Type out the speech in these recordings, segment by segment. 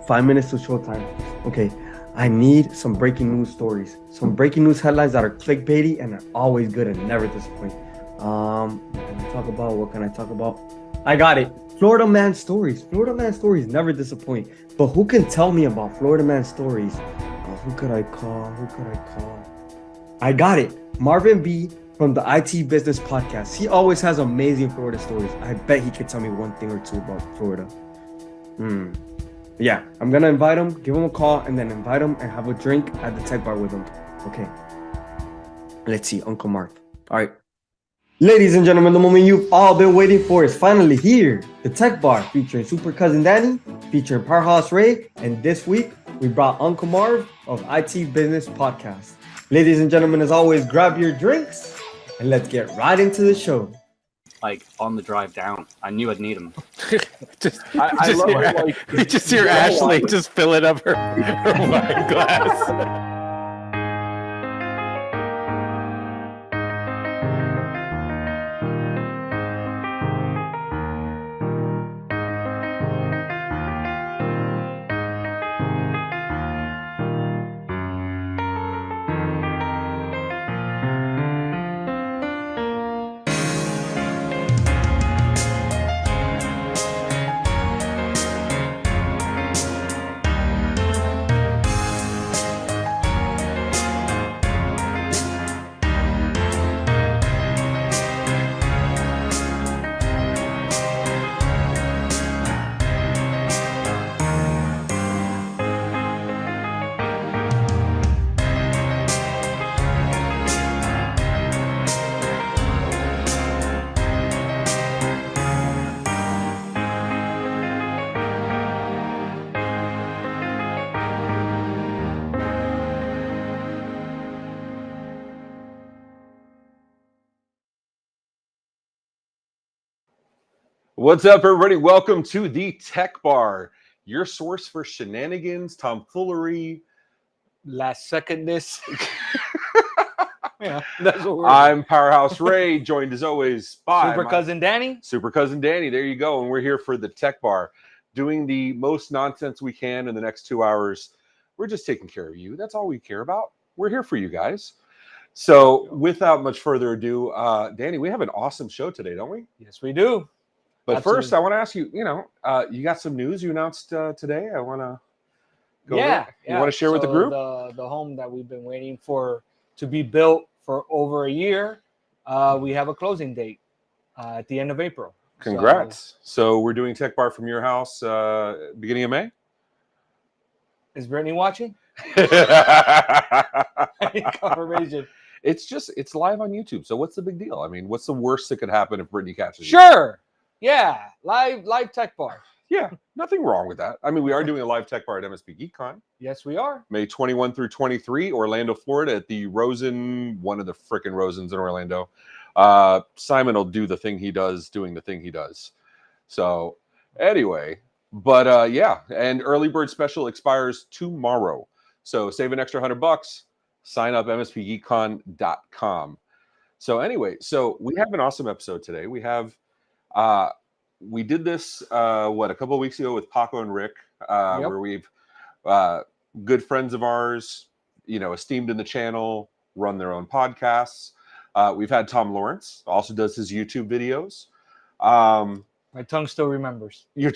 5 minutes to showtime. Okay, I need some breaking news stories, some breaking news headlines that are clickbaity and are always good and never disappoint. What can I talk about? What can I talk about? I got it. Florida man stories. Florida man stories never disappoint. But who can tell me about Florida man stories? Who could I call? I got it. Marvin B from the IT Business Podcast. He always has amazing Florida stories. I bet he could tell me one thing or two about Florida. Yeah, I'm gonna invite him, give him a call, and then invite him and have a drink at the tech bar with him. Okay. Let's see, Uncle Marv. All right. Ladies and gentlemen, the moment you've all been waiting for is finally here. The Tech Bar featuring Super Cousin Danny, featuring Powerhouse Ray, and this week we brought Uncle Marv of IT Business Podcast. Ladies and gentlemen, as always, grab your drinks and let's get right into the show. Like on the drive down, I knew I'd need them. I love it. Like, you just hear Ashley just filling up her wine glass. What's up, everybody? Welcome to the Tech Bar, your source for shenanigans, tomfoolery, Last secondness. Yeah, that's what we're I'm Powerhouse Ray, joined as always by Super Cousin Danny. Super Cousin Danny. There you go. And we're here for the Tech Bar, doing the most nonsense we can in the next 2 hours. We're just taking care of you. That's all we care about. We're here for you guys. So without much further ado, Danny, we have an awesome show today, don't we? Yes, we do. But Absolutely. first, I want to ask you, you got some news you announced today. I want to go Yeah. there. You want to share with the group? The home that we've been waiting for to be built for over a year, we have a closing date at the end of April. Congrats. So we're doing Tech Bar from your house beginning of May? Is Brittany watching? Confirmation. It's live on YouTube. So what's the big deal? I mean, what's the worst that could happen if Brittany catches you? Sure. Yeah. Live Tech Bar. Yeah, nothing wrong with that. I mean, we are doing a live Tech Bar at MSP GeekCon. Yes, we are. May 21 through 23, Orlando, Florida, at the Rosen, one of the frickin' Rosens in Orlando. Simon will do the thing he does, doing the thing he does. So anyway, but yeah, and early bird special expires tomorrow. So save an extra $100. Sign up mspgeekcon.com. So anyway, so we have an awesome episode today. We have we did this a couple of weeks ago with Paco and Rick, where we've good friends of ours, esteemed in the channel, run their own podcasts. We've had Tom Lawrence, also does his YouTube videos. My tongue still remembers. The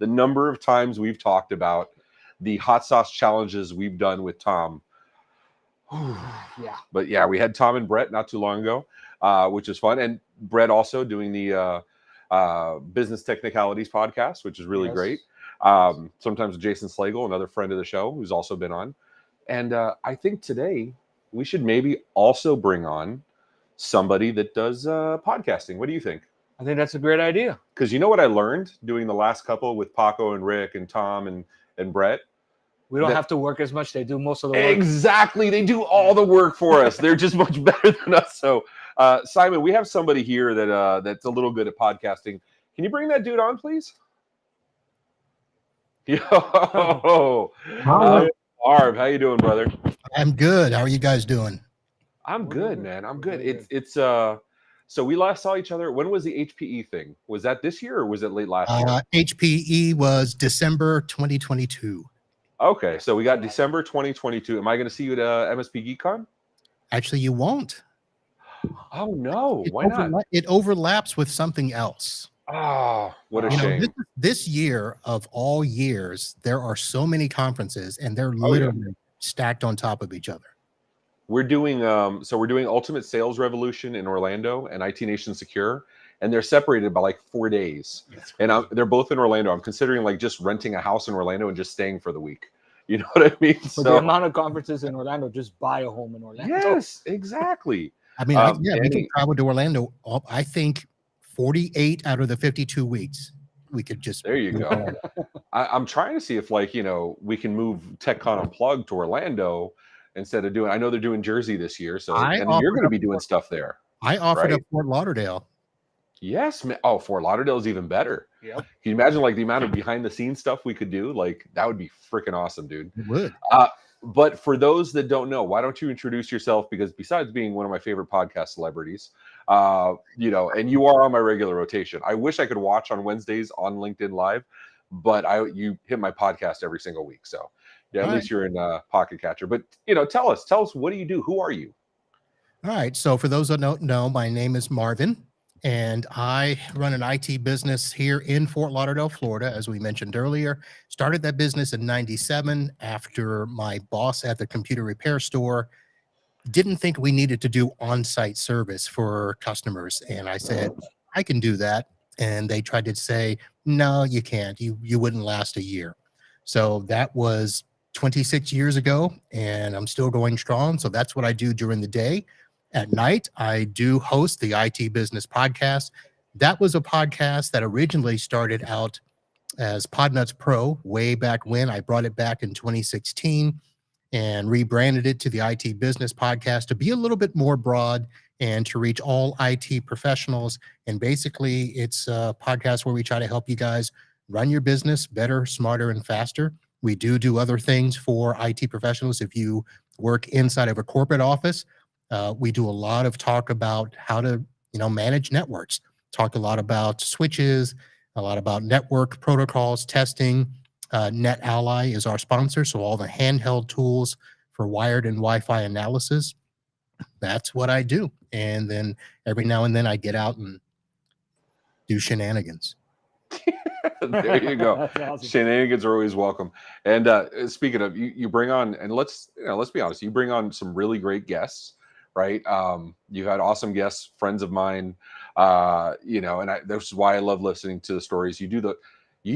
number of times we've talked about the hot sauce challenges we've done with Tom. Yeah. But yeah, we had Tom and Brett not too long ago, which is fun. And Brett also doing the Business Technicalities podcast, which is really great. Sometimes with Jason Slagle, another friend of the show, who's also been on. And I think today we should maybe also bring on somebody that does podcasting. What do you think? I think that's a great idea. Because you know what I learned doing the last couple with Paco and Rick and Tom and Brett? We don't have to work as much. They do most of the work. Exactly. They do all the work for us. They're just much better than us. So, Simon, we have somebody here that's a little good at podcasting. Can you bring that dude on, please? Yo, Marv, how you doing, brother? I'm good. How are you guys doing? I'm good, man. I'm good. Really It's So we last saw each other. When was the HPE thing? Was that this year or was it late last year? HPE was December 2022. Okay, so we got December 2022. Am I going to see you at MSP GeekCon? Actually, you won't. Oh no! Why not? It overlaps with something else. Oh, what a shame! This year of all years, there are so many conferences, and they're Oh, yeah. literally stacked on top of each other. We're doing we're doing Ultimate Sales Revolution in Orlando and IT Nation Secure, and they're separated by like 4 days. And they're both in Orlando. I'm considering like just renting a house in Orlando and just staying for the week. You know what I mean? For the amount of conferences in Orlando, just buy a home in Orlando. Yes, exactly. I mean, we can travel to Orlando. I think 48 out of the 52 weeks, we could just. There you go. I'm trying to see if we can move TechCon Unplugged to Orlando instead of doing. I know they're doing Jersey this year, so and you're going to be doing stuff there. I offered up Fort Lauderdale. Yes, man. Oh, Fort Lauderdale is even better. Yep. Can you imagine like the amount of behind the scenes stuff we could do? Like that would be freaking awesome, dude. It would. But for those that don't know, why don't you introduce yourself? Because besides being one of my favorite podcast celebrities, and you are on my regular rotation. I wish I could watch on Wednesdays on LinkedIn Live, but you hit my podcast every single week. So yeah, at least you're in Pocket Catcher. But tell us, what do you do? Who are you? All right. So for those that don't know, my name is Marvin, and I run an IT business here in Fort Lauderdale, Florida, as we mentioned earlier. Started that business in '97 after my boss at the computer repair store didn't think we needed to do on-site service for customers. And I said, I can do that. And they tried to say, no, you can't. You wouldn't last a year. So that was 26 years ago, and I'm still going strong. So that's what I do during the day. At night, I do host the IT Business Podcast. That was a podcast that originally started out as Podnuts Pro way back when. I brought it back in 2016 and rebranded it to the IT Business Podcast to be a little bit more broad and to reach all IT professionals. And basically, it's a podcast where we try to help you guys run your business better, smarter, and faster. We do other things for IT professionals. If you work inside of a corporate office, we do a lot of talk about how to manage networks. Talk a lot about switches, a lot about network protocols, testing. NetAlly is our sponsor, so all the handheld tools for wired and Wi-Fi analysis. That's what I do. And then every now and then I get out and do shenanigans. There you go. Awesome. Shenanigans are always welcome. And speaking of, you bring on, and let's be honest, you bring on some really great guests, right? You've had awesome guests, friends of mine, and this is why I love listening to the stories. You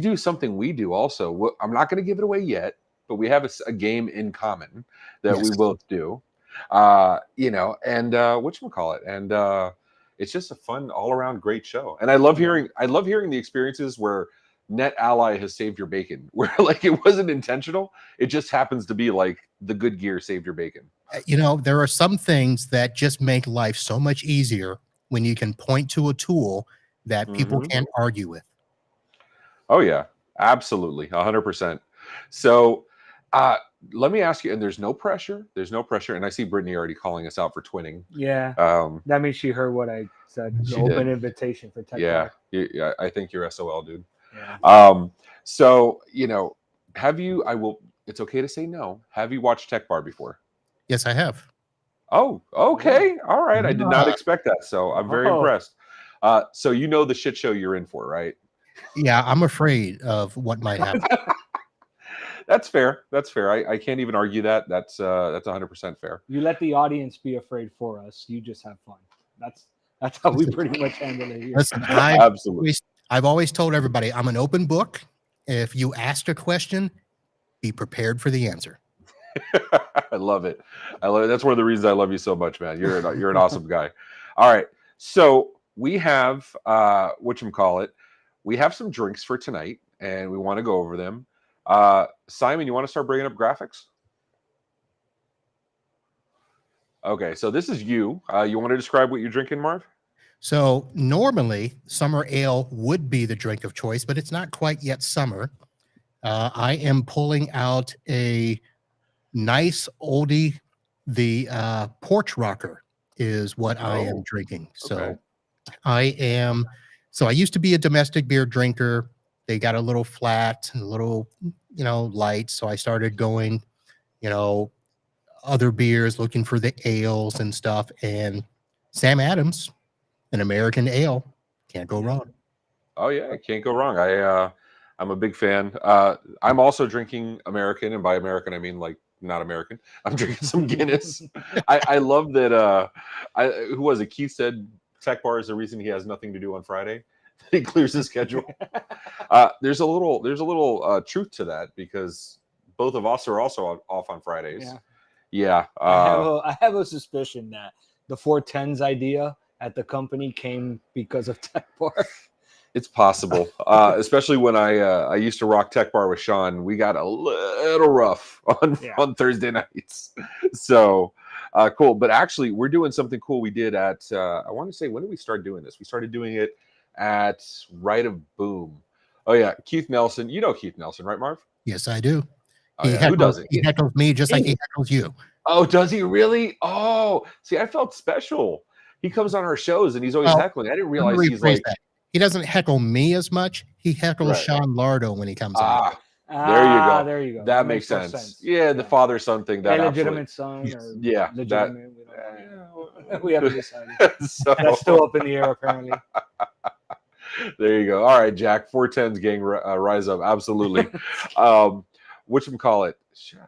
do something we do also. I'm not going to give it away yet, but we have a game in common that we both do. Whatchamacallit? And it's just a fun, all-around great show. And I love hearing the experiences where NetAlly has saved your bacon, where like it wasn't intentional. It just happens to be like the good gear saved your bacon. There are some things that just make life so much easier when you can point to a tool that people can't argue with. Oh yeah, absolutely. 100%. So, let me ask you, and there's no pressure. And I see Brittany already calling us out for twinning. Yeah. That means she heard what I said. The open invitation for Tech Bar. Yeah. I think you're SOL, dude. Yeah. So, it's okay to say no. Have you watched Tech Bar before? Yes, I have. Oh, okay. All right. I did not expect that. So I'm very impressed. So the shit show you're in for, right? Yeah, I'm afraid of what might happen. That's fair. I can't even argue that. That's 100% fair. You let the audience be afraid for us. You just have fun. That's how we pretty much handle it here. Listen, Absolutely. I've always told everybody I'm an open book. If you ask a question, be prepared for the answer. I love it. That's one of the reasons I love you so much, man. You're an awesome guy. All right. So we have we have some drinks for tonight, and we want to go over them. Simon, you want to start bringing up graphics? Okay, so this is you. You want to describe what you're drinking, Marv? So normally summer ale would be the drink of choice, but it's not quite yet summer. I am pulling out a nice oldie. The Porch Rocker is what I am drinking. So So I used to be a domestic beer drinker. They got a little flat and a little, light. So I started going, you know, other beers, looking for the ales and stuff. And Sam Adams, an American ale, can't go wrong. Oh yeah, can't go wrong. I'm a big fan. I'm also drinking American, and by American I mean like not American. I'm drinking some Guinness. I love that. Who was it? Keith said Tech Bar is the reason he has nothing to do on Friday. He clears his schedule. There's a little truth to that because both of us are also off on Fridays. Yeah. I have a suspicion that the 410s idea at the company came because of Tech Bar. It's possible, especially when I used to rock Tech Bar with Sean. We got a little rough on Thursday nights. So cool. But actually, we're doing something cool. We did at, I want to say, when did we start doing this? We started doing it at Right of Boom. Oh, yeah. Keith Nelson. You know Keith Nelson, right, Marv? Yes, I do. Oh, yeah. Who doesn't? He heckles me just like he heckles you. Oh, does he really? Oh, see, I felt special. He comes on our shows and he's always heckling. I didn't realize he's like... that. He doesn't heckle me as much. He heckles Sean Lardo when he comes on. There you go. There you go. That makes sense. Yeah, the father-son thing. That legitimate son. Or legitimate, we haven't decided. So, that's still up in the air, apparently. There you go. All right, Jack. 410s gang, rise up. Absolutely. Whatchamacallit?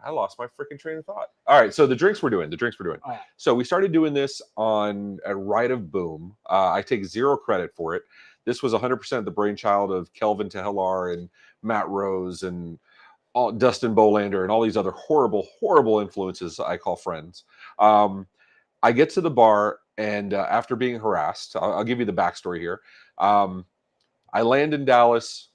I lost my freaking train of thought. All right, so the drinks we're doing. Right. So we started doing this at Right of Boom. I take zero credit for it. This was 100% the brainchild of Kelvin Tehelar and Matt Rose and Dustin Bolander and all these other horrible, horrible influences I call friends. I get to the bar, and after being harassed, I'll give you the backstory here. I land in Dallas.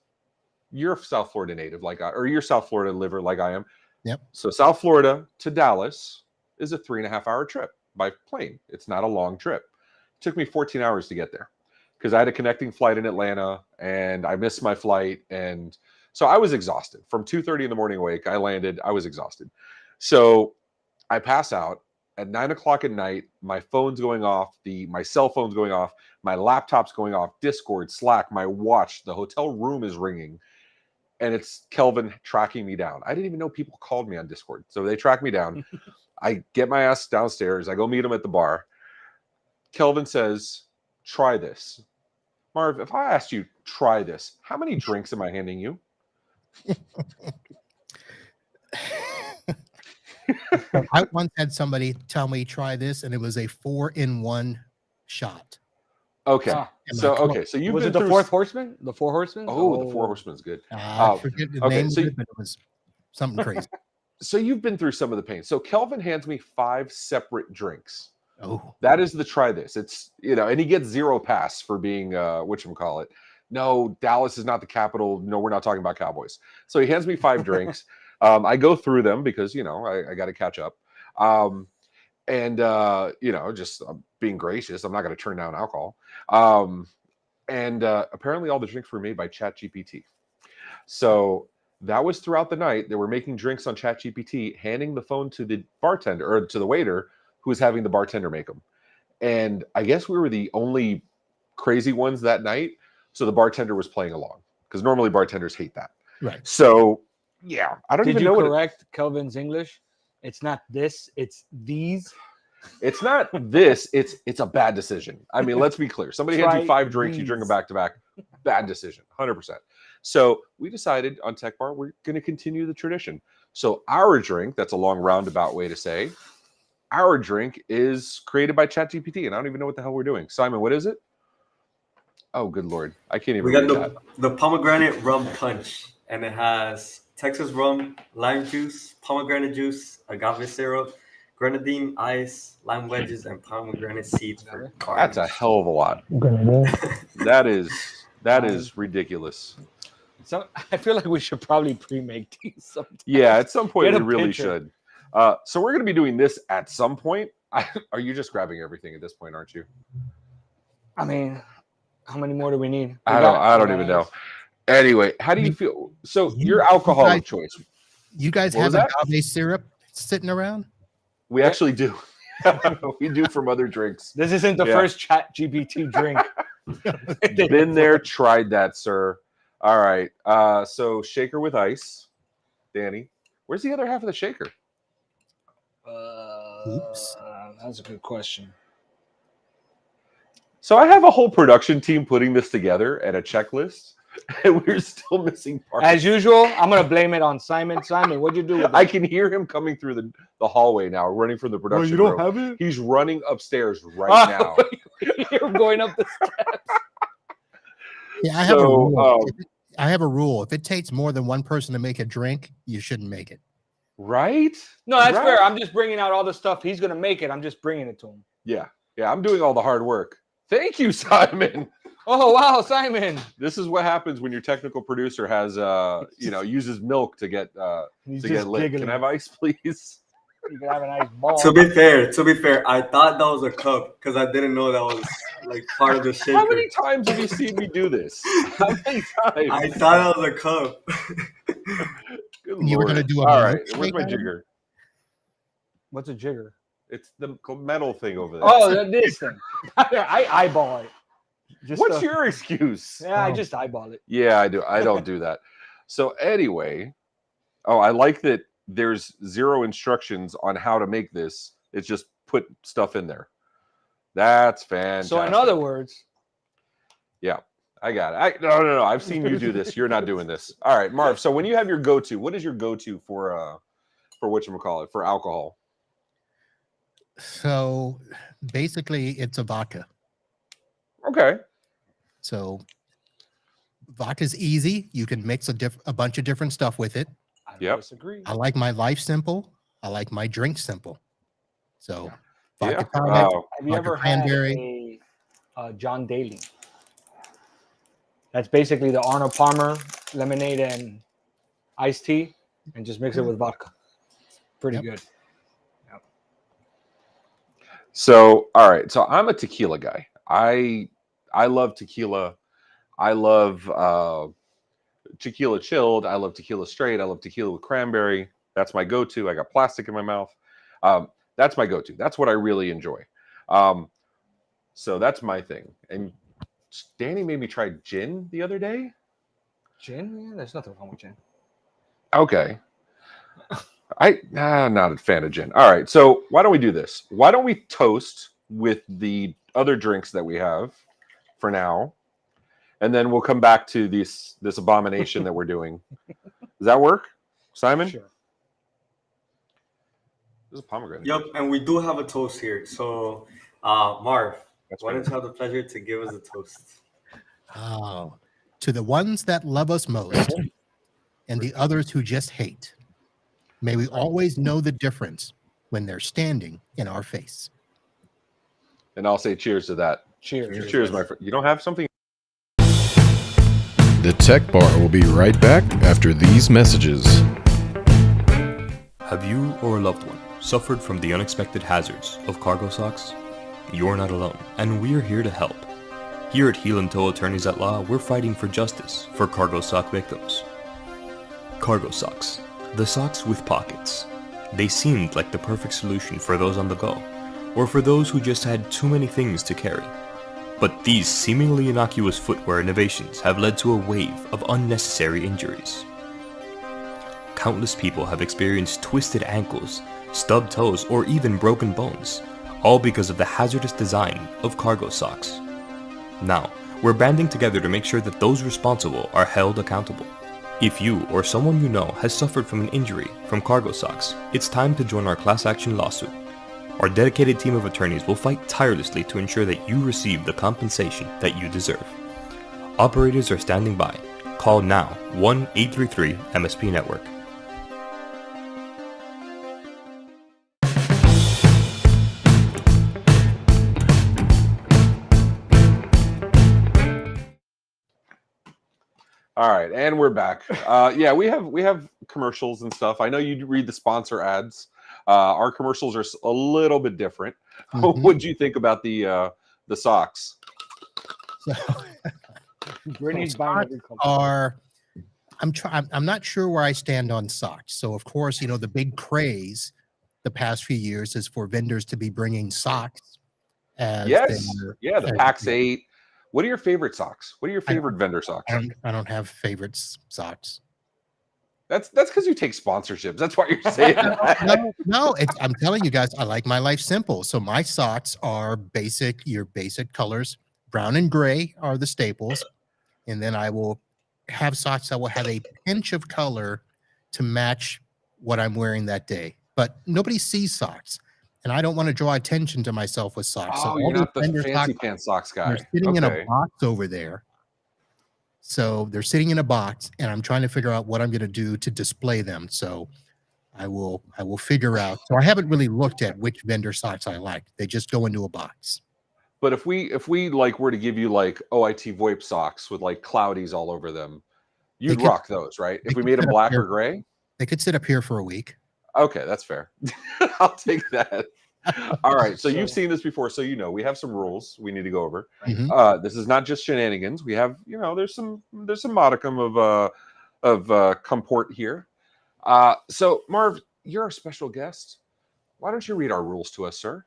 You're a South Florida native, or you're South Florida liver like I am. Yep. So South Florida to Dallas is a 3.5-hour trip by plane. It's not a long trip. It took me 14 hours to get there because I had a connecting flight in Atlanta and I missed my flight. And so I was exhausted. From 2:30 in the morning awake, I landed. I was exhausted. So I pass out at 9 o'clock at night. My phone's going off. My cell phone's going off. My laptop's going off. Discord, Slack, my watch, the hotel room is ringing. And it's Kelvin tracking me down. I didn't even know people called me on Discord. So they track me down. I get my ass downstairs. I go meet him at the bar. Kelvin says, try this. Marv, if I asked you, try this, how many drinks am I handing you? I once had somebody tell me, try this, and it was a 4-in-1 shot. Okay. So you've was been it the through... Fourth Horseman? The Four Horsemen? Oh, the Four Horsemen's good. I forget the name of it, but it was something crazy. So you've been through some of the pain. So Kelvin hands me 5 separate drinks. Oh, that is the try this. It's, and he gets 0 pass for being whatchamacallit. No, Dallas is not the capital. No, we're not talking about Cowboys. So he hands me 5 drinks. I go through them because, I got to catch up. Just being gracious. I'm not going to turn down alcohol. Apparently all the drinks were made by ChatGPT. So that was throughout the night. They were making drinks on ChatGPT, handing the phone to the bartender or to the waiter who was having the bartender make them. And I guess we were the only crazy ones that night. So the bartender was playing along because normally bartenders hate that. right. So yeah, I don't even know Did you correct Kelvin's English? It's not this, it's these. It's not this. It's a bad decision. I mean, let's be clear. Somebody hands you 5 drinks, you drink them back to back. Bad decision, 100%. So we decided on Tech Bar, we're going to continue the tradition. So our drink, that's a long roundabout way to say, our drink is created by ChatGPT, and I don't even know what the hell we're doing. Simon, what is it? Oh, good Lord. I can't even read that. The pomegranate rum punch, and it has Texas rum, lime juice, pomegranate juice, agave syrup, grenadine, ice, lime wedges, and pomegranate seeds for That's a hell of a lot. That is ridiculous. So I feel like we should probably pre-make these sometime. Yeah, at some point we really should. So we're going to be doing this at some point. Are you just grabbing everything at this point, aren't you? I mean, how many more do we need? I don't even know. Anyway, how do you feel? So your alcohol of choice. You guys have agave syrup sitting around? We actually do. We do from other drinks. This isn't the first ChatGPT drink. Been there, tried that, sir. All right. So shaker with ice. Danny, where's the other half of the shaker? Oops. That's a good question. So I have a whole production team putting this together and a checklist, and we're still missing parts. As usual, I'm gonna blame it on Simon. Simon, what'd you do with it? I can hear him coming through the hallway now, running from the production room. have it? He's running upstairs right now. You're going up the steps. Yeah, I have a rule. So, I have a rule. If it takes more than one person to make a drink, you shouldn't make it. right? No, that's Right? fair. I'm just bringing out all the stuff. He's gonna make it. I'm just bringing it to him. Yeah. I'm doing all the hard work. Thank you, Simon. Oh wow, Simon. This is what happens when your technical producer has uses milk to get He's to get just lit. giggling. Can I have ice, please? You can have a nice ball. To be fair, I thought that was a cup because I didn't know that was like part of the shaker. How many times have you seen me do this? How many times? I thought that was a cup. Good You were Lord. gonna do a all right. milkshake Where's my out of it? jigger? What's a jigger? It's the metal thing over there. Oh, this thing. I eyeball it. Just What's your excuse? Yeah, I just eyeball it. Yeah, I do. I don't do that. So anyway, I like that there's zero instructions on how to make this. It's just put stuff in there. That's fantastic. So in other words, I got it. No. I've seen you do this. You're not doing this. All right, Marv. So when you have your go-to, what is your go-to for whatchamacallit, for alcohol? So basically, it's a vodka. Okay. So vodka's easy. You can mix a bunch of different stuff with it. I don't Yep. disagree. I like my life simple. I like my drink simple. So vodka Yeah. tonic, Oh, Have you vodka ever had cranberry. a John Daly? That's basically the Arnold Palmer lemonade and iced tea, and just mix it with vodka. Pretty Yep. good. so all right. So I'm a tequila guy. I love tequila. I love tequila chilled. I love tequila straight. I love tequila with cranberry. That's my go-to. I got plastic in my mouth. That's my go-to. That's what I really enjoy. So that's my thing. And Danny made me try gin the other day. Gin? Yeah, there's nothing wrong with gin. Okay. I'm not a fan of gin. All right. So why don't we do this? Why don't we toast with the other drinks that we have for now? And then we'll come back to this abomination that we're doing. Does that work, Simon? Sure. There's a pomegranate. Yep, and we do have a toast here. So, Marv, That's why right. don't you have the pleasure to give us a toast? Oh, to the ones that love us most and the others who just hate. May we always know the difference when they're standing in our face. And I'll say cheers to that. Cheers. Cheers, my friend. You don't have something? The Tech Bar will be right back after these messages. Have you or a loved one suffered from the unexpected hazards of cargo socks? You're not alone, and we're here to help. Here at Heel and Toe Attorneys at Law, we're fighting for justice for cargo sock victims. Cargo socks. The socks with pockets. They seemed like the perfect solution for those on the go, or for those who just had too many things to carry. But these seemingly innocuous footwear innovations have led to a wave of unnecessary injuries. Countless people have experienced twisted ankles, stubbed toes, or even broken bones, all because of the hazardous design of cargo socks. Now, we're banding together to make sure that those responsible are held accountable. If you or someone you know has suffered from an injury from cargo socks, it's time to join our class action lawsuit. Our dedicated team of attorneys will fight tirelessly to ensure that you receive the compensation that you deserve. Operators are standing by. Call now 1-833-MSP-NETWORK. All right, and we're back. Yeah, we have commercials and stuff. I know you read the sponsor ads. Our commercials are a little bit different. Mhm. What do you think about the socks? So Brittany's So buying every color. I'm not sure where I stand on socks. So of course, the big craze the past few years is for vendors to be bringing socks as Yes, their- yeah, the as- PAX 8, What are your favorite socks? What are your I don't- favorite vendor socks? I don't have favorites socks. That's because you take sponsorships. That's why you're saying that. No, I'm telling you guys, I like my life simple. So my socks are your basic colors. Brown and gray are the staples. And then I will have socks that will have a pinch of color to match what I'm wearing that day. But nobody sees socks. And I don't want to draw attention to myself with socks. So Oh, all you're these not the vendor fancy socks, pants socks guy. they're sitting in a Okay. box over there. So they're sitting in a box, and I'm trying to figure out what I'm going to do to display them. So I will figure out. So I haven't really looked at which vendor socks I like. They just go into a box. But if we like were to give you like OIT VoIP socks with like cloudies all over them, you'd could- rock those, right? they If we could made them sit up black here. or gray, They could sit up here for a week. okay, that's fair. I'll take that. All right. So you've So- seen this before, so you know we have some rules we need to go over. Mhm. This is not just shenanigans. We have, there's some modicum of comport here. So Marv, you're our special guest. Why don't you read our rules to us, sir?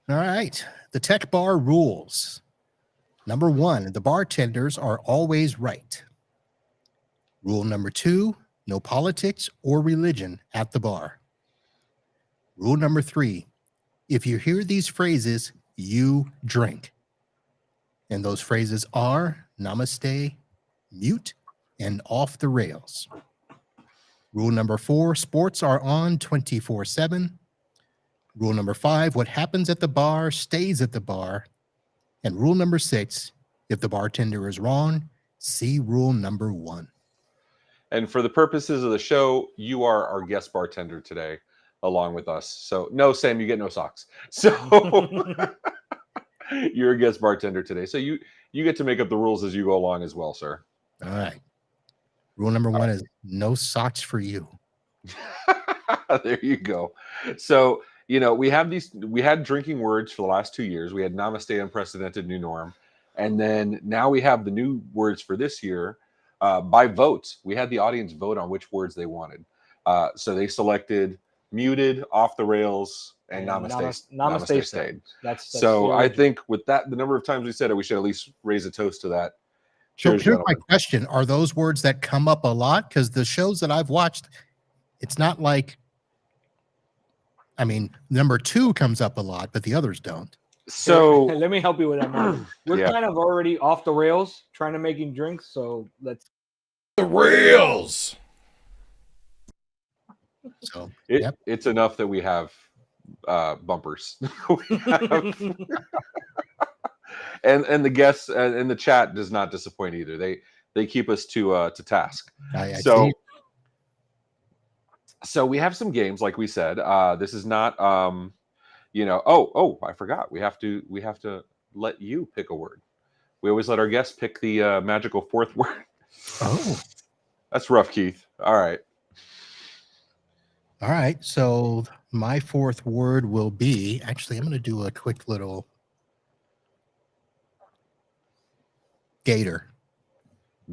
All right. The tech bar rules. Number 1, the bartenders are always right. Rule number 2, no politics or religion at the bar. Rule number 3, if you hear these phrases, you drink. And those phrases are namaste, mute, and off the rails. Rule number 4, sports are on 24/7. Rule number 5, what happens at the bar stays at the bar. And rule number 6, if the bartender is wrong, see rule number 1. And for the purposes of the show, you are our guest bartender today, along with us. So no, Sam, you get no socks. So you're a guest bartender today. So you get to make up the rules as you go along as well, sir. All right. Rule number 1 is no socks for you. There you go. So, we had drinking words for the last 2 years. We had Namaste, Unprecedented New Norm. And then now we have the new words for this year by votes. We had the audience vote on which words they wanted. So they selected muted, off the rails, and namaste stayed. That's So the I original. think with that, the number of times we said it, we should at least raise a toast to that. So Cheers, here's my gentlemen. question. Are those words that come up a lot? Because the shows that I've watched, it's not like, number 2 comes up a lot, but the others don't. So Let me help you with that, Marvin. We're Yeah. kind of already off the rails trying to making drinks, so let's. The rails. So it's enough that we have bumpers. We have- and the guests and the chat does not disappoint either. They keep us to task. I So see. So we have some games, like we said. This is not I forgot. We have to let you pick a word. We always let our guests pick the magical 4th word. Oh, That's rough, Keith. All right. all right. So my 4th word will be, actually, I'm going to do a quick little gator.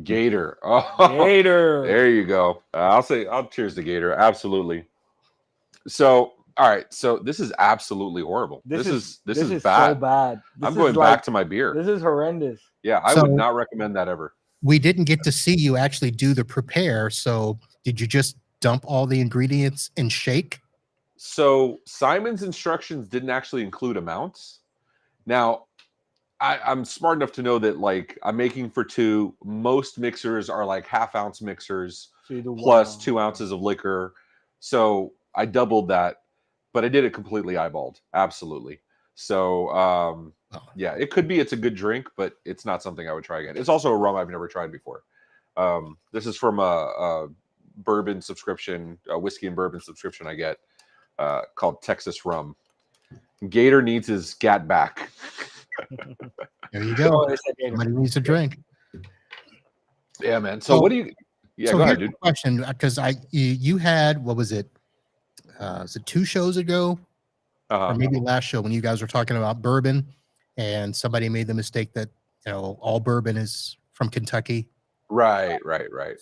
Gator. Oh, Gator. there you go. I'll cheers to Gator. Absolutely. So, all right. So this is absolutely horrible. This is this bad. is so bad. This I'm is going like- back to my beer. This is horrendous. Yeah, I So- would not recommend that ever. We didn't get to see you actually do the prepare. So did you just dump all the ingredients and shake? So Simon's instructions didn't actually include amounts. Now, I'm smart enough to know that like I'm making for 2. Most mixers are like half-ounce mixers So you do plus one. 2 ounces of liquor. So I doubled that, but I did it completely eyeballed. Absolutely. So yeah, it could be it's a good drink, but it's not something I would try again. It's also a rum I've never tried before. This is from a bourbon subscription, a whiskey and bourbon subscription I get called Texas Rum. Gator needs his gat back. There you Oh, go. it's a gator. Somebody needs a drink. Yeah, man. So what do you? Yeah, so go here's ahead, dude. the question, because you had, what was it? Was it 2 shows ago? Or maybe last show when you guys were talking about bourbon and somebody made the mistake that, all bourbon is from Kentucky. Right.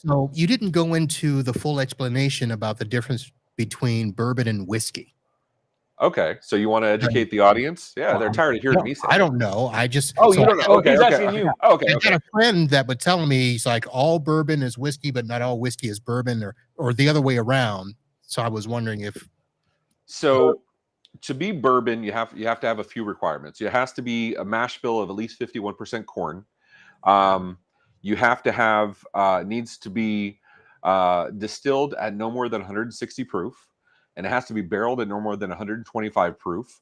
So you didn't go into the full explanation about the difference between bourbon and whiskey. Okay, so you want to educate the audience? Yeah, they're tired of hearing me say. I don't know. I just Oh, so you don't know? Oh, Okay, he's okay. asking you. Okay, I okay. got a friend that would tell me he's like all bourbon is whiskey, but not all whiskey is bourbon, or the other way around. So I was wondering if So to be bourbon, you have to have a few requirements. It has to be a mash bill of at least 51% corn. You have to have needs to be distilled at no more than 160 proof, and it has to be barreled at no more than 125 proof.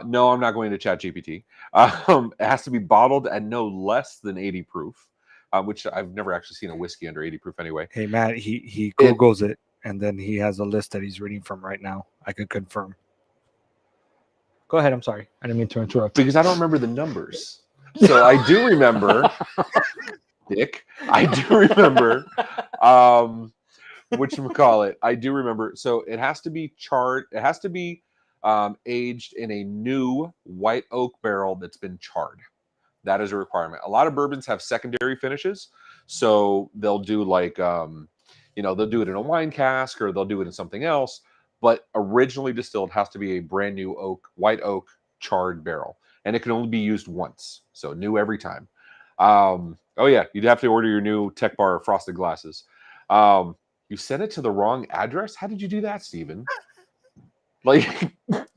No, I'm not going to chat GPT. It has to be bottled at no less than 80 proof, which I've never actually seen a whiskey under 80 proof anyway. Hey, Matt, he Googles it, and then he has a list that he's reading from right now. I could confirm. Go ahead. I'm sorry. I didn't mean to interrupt. Because I don't remember the numbers. So I do remember, Dick. I do remember, whatchamacallit. I do remember. So it has to be charred. It has to be aged in a new white oak barrel that's been charred. That is a requirement. A lot of bourbons have secondary finishes. So they'll do like, they'll do it in a wine cask or they'll do it in something else. But originally distilled has to be a brand new white oak charred barrel. And it can only be used once. So new every time. Oh yeah, you'd have to order your new Tech Bar frosted glasses. You sent it to the wrong address? How did you do that, Steven? Like,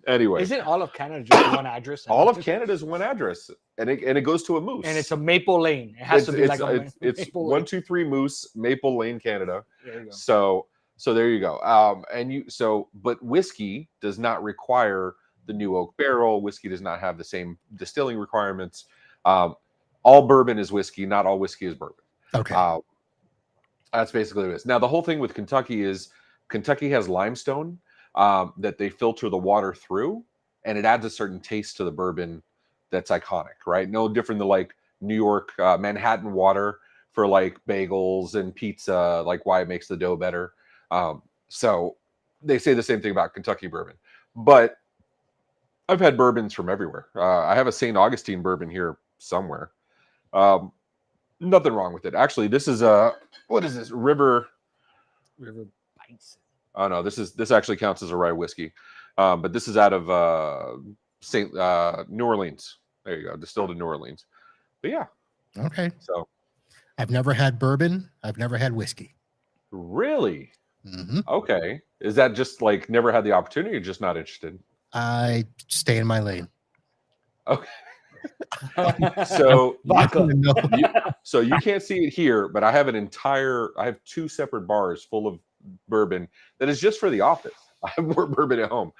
anyway. Isn't all of Canada just one address? All of Canada is one address. And it goes to a Moose. And it's a Maple Lane. It has to be like it's Maple 123 Moose, Maple Lane, Canada. There you go. So there you go. But whiskey does not require the new oak barrel. Whiskey does not have the same distilling requirements. All bourbon is whiskey, not all whiskey is bourbon. okay. That's basically what it is. Now, the whole thing with Kentucky is Kentucky has limestone that they filter the water through, and it adds a certain taste to the bourbon that's iconic, right? No different than like New York, Manhattan water for like bagels and pizza, like why it makes the dough better. So they say the same thing about Kentucky bourbon. But I've had bourbons from everywhere. I have a St. Augustine bourbon here somewhere. Nothing wrong with it. Actually, this is what is this? River Bison. Oh no, this actually counts as a rye whiskey. But this is out of New Orleans. There you go, distilled in New Orleans. But yeah. Okay. So I've never had bourbon. I've never had whiskey. really? Mm-hmm. Okay. Is that just like never had the opportunity or just not interested? I stay in my lane. Okay. So Vodka. so you can't see it here, but I have I have 2 separate bars full of bourbon that is just for the office. I have more bourbon at home.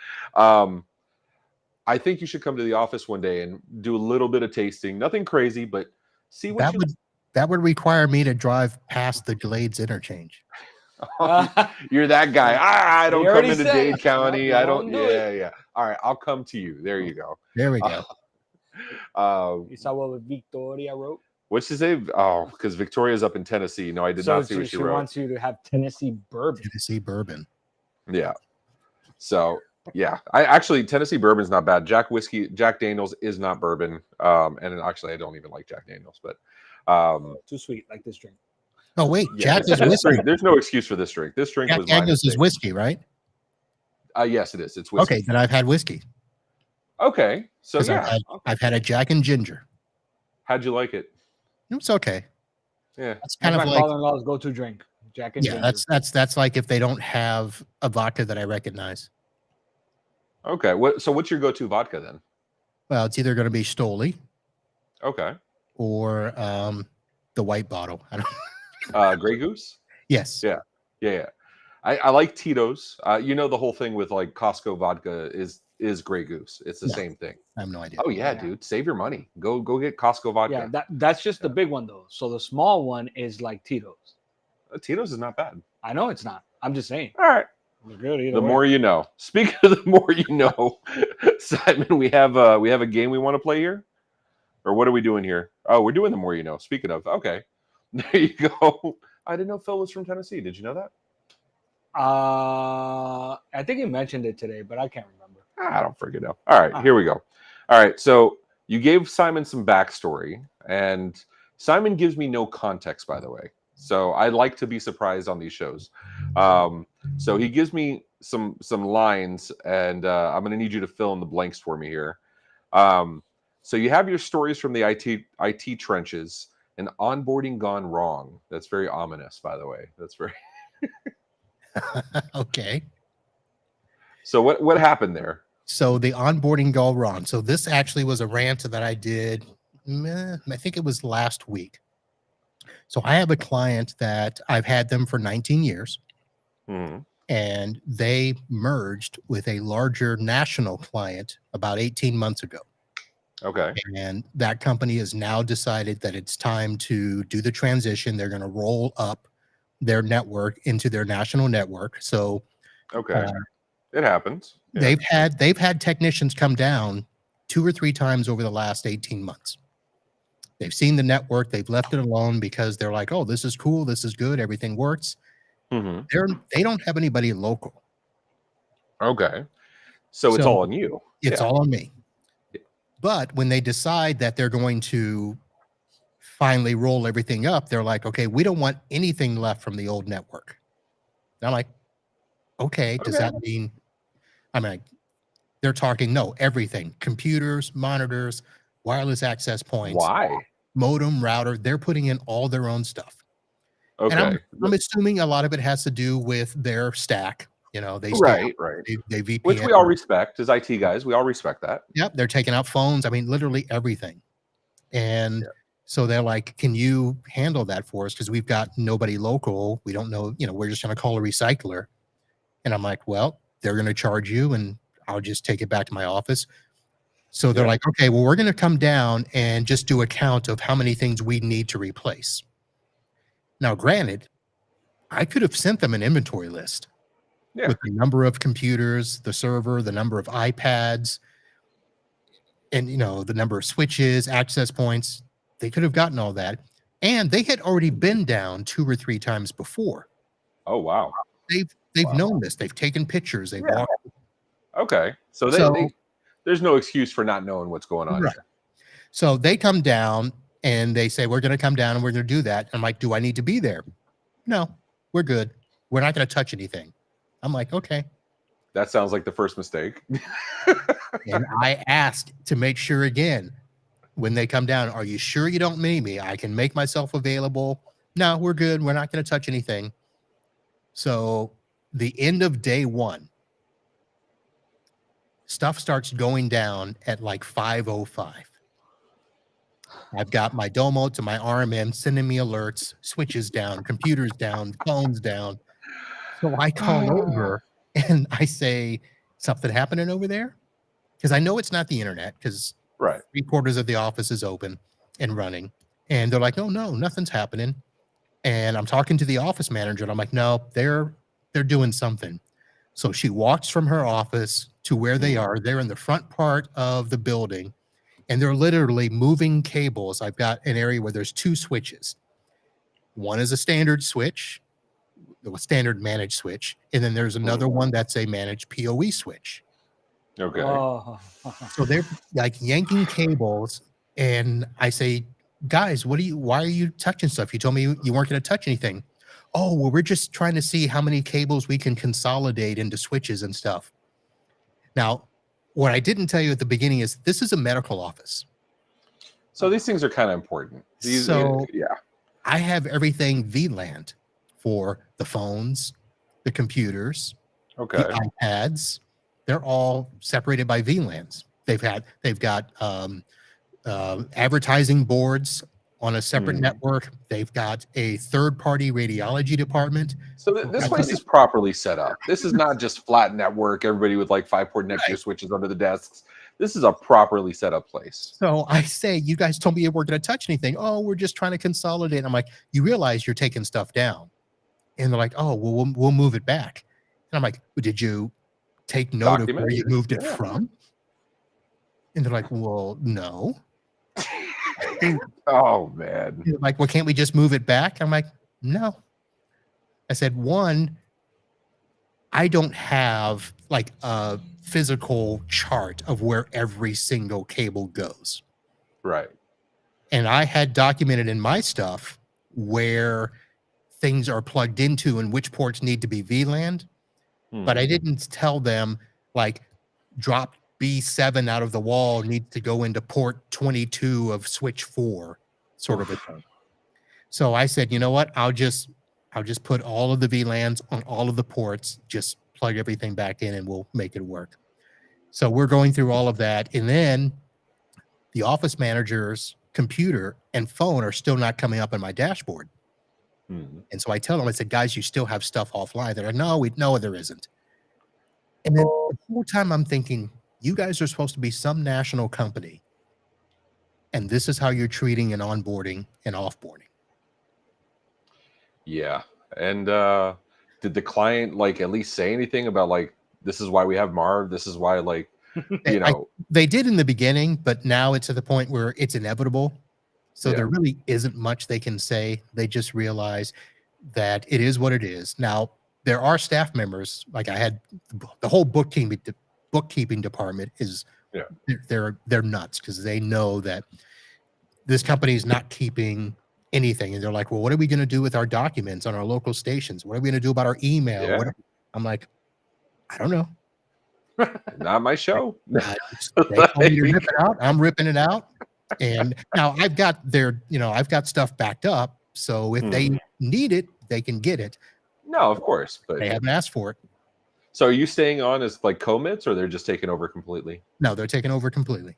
I think you should come to the office one day and do a little bit of tasting. Nothing crazy, but see what that would require me to drive past the Glades interchange. You're that guy. I don't come into Dade County. I don't. Yeah. All right, I'll come to you. There you go. There we go. You saw what Victoria wrote? What's she say? Oh, because Victoria's up in Tennessee. No, I did not see what she wrote. She wants you to have Tennessee bourbon. Tennessee bourbon. Yeah. So yeah, Tennessee bourbon's not bad. Jack Daniels is not bourbon. And actually I don't even like Jack Daniels, but too sweet, like this drink. Oh wait, yeah, Jack is whiskey. There's no excuse for this drink. This drink Jack was Daniels is whiskey, right? Yes, it is. It's whiskey. Okay, then I've had whiskey. Okay. So yeah. I've had a Jack and Ginger. How'd you like it? It's okay. Yeah. That's kind of my like father-in-law's go-to drink. Jack and Ginger. that's like if they don't have a vodka that I recognize. Okay. So what's your go-to vodka then? Well, it's either going to be Stoli Okay. or the white bottle. I don't. Grey Goose? Yes. Yeah. I like Tito's. The whole thing with like Costco vodka is Grey Goose. It's the same thing. I have no idea. Oh yeah, dude, save your money. Go get Costco vodka. Yeah, that's just the big one though. So the small one is like Tito's. Tito's is not bad. I know it's not. I'm just saying. All right. Good The more you know. Speaking of the more you know, Simon, we have a game we want to play here, or what are we doing here? Oh, we're doing the more you know. Speaking of, okay, there you go. I didn't know Phil was from Tennessee. Did you know that? I think he mentioned it today, but I can't remember. I don't freaking know. All right, here we go. All right, so you gave Simon some backstory, and Simon gives me no context, by the way. So I like to be surprised on these shows. So he gives me some lines, and I'm going to need you to fill in the blanks for me here. So you have your stories from the IT trenches and onboarding gone wrong. That's very ominous, by the way. That's very Okay. So what happened there? So the onboarding go wrong. So this actually was a rant that I did, I think it was last week. So I have a client that I've had them for 19 years, Mhm. and they merged with a larger national client about 18 months ago. Okay. And that company has now decided that it's time to do the transition. They're going to roll up their network into their national network. So Okay. It happens. Yeah. they've had technicians come down 2 or 3 times over the last 18 months. They've seen the network, they've left it alone because they're like, "Oh, this is cool, this is good, everything works." Mhm. They don't have anybody local. Okay. So it's So all on you. it's Yeah. all on me. Yeah. But when they decide that they're going to finally roll everything up, they're like, "Okay, we don't want anything left from the old network." And I'm like, "Okay, does Okay. that mean?" I'm like, they're talking, no, everything, computers, monitors, wireless access points, Why? modem, router. They're putting in all their own stuff. And Okay. I'm assuming a lot of it has to do with their stack. You know, they stay, Right. they Which VPN. we all respect as IT guys. We all respect that. Yep, they're taking out phones. I mean, literally everything. And Yeah. so they're like, "Can you handle that for us? Because we've got nobody local. We don't know, we're just going to call a recycler." And I'm like, "Well, they're going to charge you, and I'll just take it back to my office." So they're Yeah. like, "Okay, well, we're going to come down and just do a count of how many things we need to replace." Now, granted, I could have sent them an inventory list Yeah. with the number of computers, the server, the number of iPads, and the number of switches, access points. They could have gotten all that. And they had already been down 2 or 3 times before. Oh wow. They've known this. They've taken pictures. They've Yeah. walked. Okay. So So there's no excuse for not knowing what's going on right. here. So they come down and they say, "We're going to come down and we're going to do that." I'm like, "Do I need to be there?" "No, we're good. We're not going to touch anything." I'm like, "Okay." That sounds like the first mistake. And I asked to make sure again when they come down, "Are you sure you don't need me? I can make myself available." "No, we're good. We're not going to touch anything." So the end of day 1, stuff starts going down at like 5:05. I've got my Domo to my RMM sending me alerts, switches down, computers down, phones down. So I call over and I say, "Something happening over there?" Because I know it's not the internet, because Right. 3/4 of the office is open and running. And they're like, "Oh no, nothing's happening." And I'm talking to the office manager and I'm like, "No, they're doing something." So she walks from her office to where they are. They're in the front part of the building and they're literally moving cables. I've got an area where there's 2 switches. One is a standard switch, a standard managed switch, and then there's another one that's a managed PoE switch. Okay. Oh. So they're like yanking cables, and I say, "Guys, why are you touching stuff? You told me you weren't going to touch anything." "Oh, well, we're just trying to see how many cables we can consolidate into switches and stuff." Now, what I didn't tell you at the beginning is this is a medical office. So these things are kind of important. So yeah. I have everything VLANed for the phones, the computers, Okay. the iPads. They're all separated by VLANs. They've got advertising boards on a separate network. They've got a third-party radiology department. So this place is properly set up. This is not just flat network, everybody with like 5-port Nexus switches under the desks. This is a properly set up place. So I say, "You guys told me you weren't going to touch anything." "Oh, we're just trying to consolidate." I'm like, "You realize you're taking stuff down?" And they're like, "Oh, well, we'll move it back." And I'm like, "Well, did you take note of where you moved it from?" And they're like, "Well, no." Oh man. They're like, "Well, can't we just move it back?" I'm like, "No." I said, "One, I don't have like a physical chart of where every single cable goes." Right. And I had documented in my stuff where things are plugged into and which ports need to be VLANed. but I didn't tell them like drop B7 out of the wall needs to go into port 22 of switch 4 sort of a thing. So I said, you know what? I'll just put all of the VLANs on all of the ports, just plug everything back in and we'll make it work. So we're going through all of that. And then the office manager's computer and phone are still not coming up on my dashboard. And so I tell them, I said, guys, you still have stuff offline. They're like, no, there isn't. And then the whole time I'm thinking, you guys are supposed to be some national company. And this is how you're treating and onboarding and offboarding. Yeah. And did the client like at least say anything about like, this is why we have Marv? This is why, like, you know. They did in the beginning, but now it's at the point where it's inevitable. So there really isn't much they can say. They just realize that it is what it is. Now, there are staff members, like I had the whole bookkeeping department is they're nuts because they know that this company is not keeping anything. And they're like, well, what are we going to do with our documents on our local stations? What are we going to do about our email? Yeah. I'm like, I don't know. Not my show. They told me to rip it out. I'm ripping it out. And now I've got I've got stuff backed up. So if they need it, they can get it. No, of course. But they haven't asked for it. So are you staying on as like commits or they're just taking over completely? No, they're taking over completely.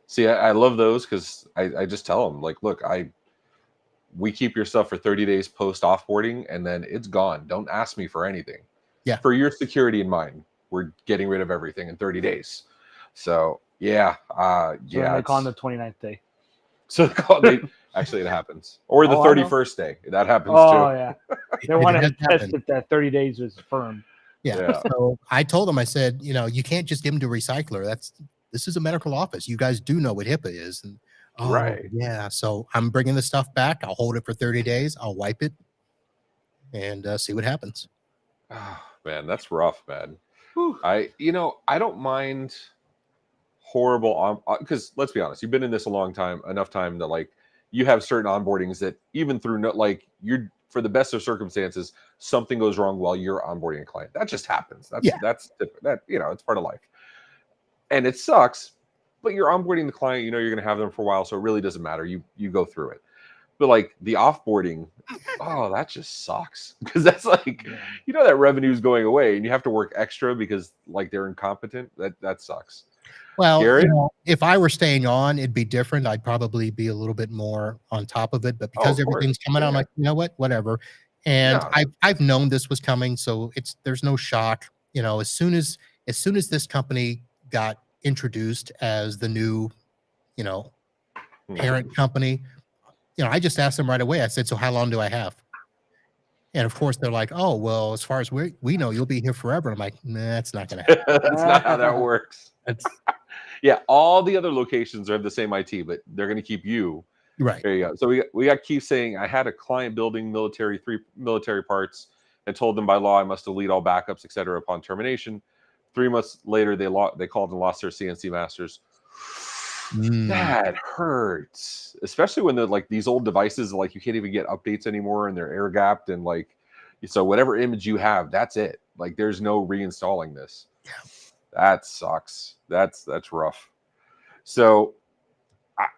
See, I love those because I just tell them like, look, we keep your stuff for 30 days post offboarding and then it's gone. Don't ask me for anything. Yeah. For your security in mind, we're getting rid of everything in 30 days. So yeah. So they call on the 29th day. So actually it happens. Or the 31st day. That happens too. Oh yeah. They wanted to test if that 30 days was firm. Yeah. So I told them, I said, you can't just give them to recycler. This is a medical office. You guys do know what HIPAA is. And, right. Yeah. So I'm bringing the stuff back. I'll hold it for 30 days. I'll wipe it and see what happens. Oh, man, that's rough, man. I don't mind horrible because let's be honest, you've been in this a long time, enough time that like you have certain onboardings that even through you're for the best of circumstances, something goes wrong while you're onboarding a client. That just happens. That's it's part of life. And it sucks, but you're onboarding the client, you're going to have them for a while, so it really doesn't matter. You go through it. But like the offboarding, that just sucks because that's like, that revenue is going away and you have to work extra because like they're incompetent. That sucks. Well, if I were staying on, it'd be different. I'd probably be a little bit more on top of it. But because everything's coming out, I'm like, you know what, whatever. And I've known this was coming, so there's no shock. As soon as this company got introduced as the new, parent company. I just asked them right away. I said, so how long do I have? And of course, they're like, oh, well, as far as we know, you'll be here forever. I'm like, nah, that's not going to happen. That's not how that works. Yeah, all the other locations have the same IT, but they're going to keep you. Right. There you go. So we got Keith saying, I had a client building three military parts and told them by law I must delete all backups, etc. upon termination. 3 months later, they called and lost their CNC masters. That hurts, especially when they're like these old devices, like you can't even get updates anymore and they're air gapped and like, so whatever image you have, that's it. Like there's no reinstalling this. That sucks. That's rough. So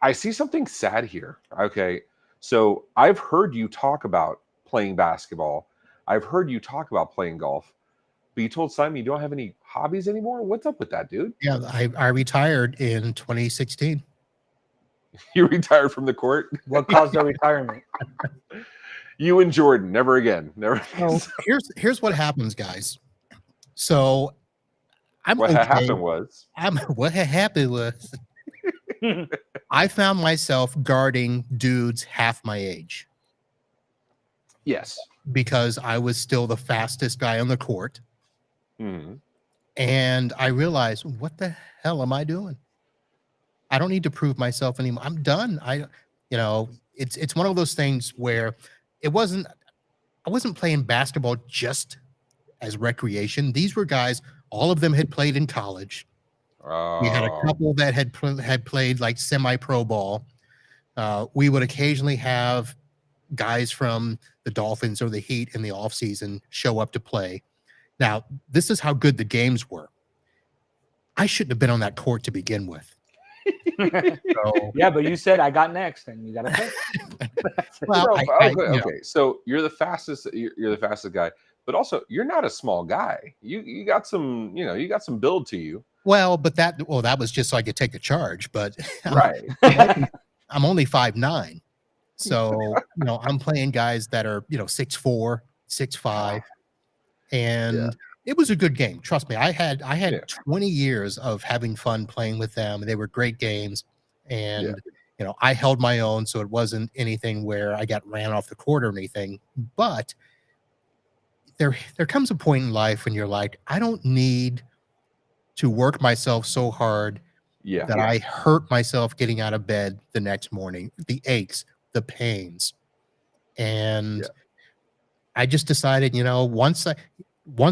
I see something sad here. Okay. So I've heard you talk about playing basketball. I've heard you talk about playing golf, but you told Simon you don't have any hobbies anymore. What's up with that, dude? Yeah, I retired in 2016. You retired from the court? What caused the retirement? You and Jordan, never again. Never. So here's what happens, guys. So what happened was I found myself guarding dudes half my age. Yes. Because I was still the fastest guy on the court. And I realized, what the hell am I doing? I don't need to prove myself anymore. I'm done. It's one of those things where I wasn't playing basketball just as recreation. These were guys, all of them had played in college. We had a couple that had played like semi-pro ball. We would occasionally have guys from the Dolphins or the Heat in the offseason show up to play. Now, this is how good the games were. I shouldn't have been on that court to begin with. So, Yeah, but you said I got next, and you got to play. well, No, I okay, you know, okay. So you're the fastest. You're the fastest guy, but also you're not a small guy. You got some. You got some build to you. well, but that was just so I could take the charge. But Right. I'm only 5'9". So, I'm playing guys that are, 6'4", 6'5", and it was a good game. Trust me. I had Yeah. 20 years of having fun playing with them. They were great games. And, I held my own. So it wasn't anything where I got ran off the court or anything. But there comes a point in life when you're like, I don't need to work myself so hard Yeah. that I hurt myself getting out of bed the next morning, the aches, the pains. And I just decided, once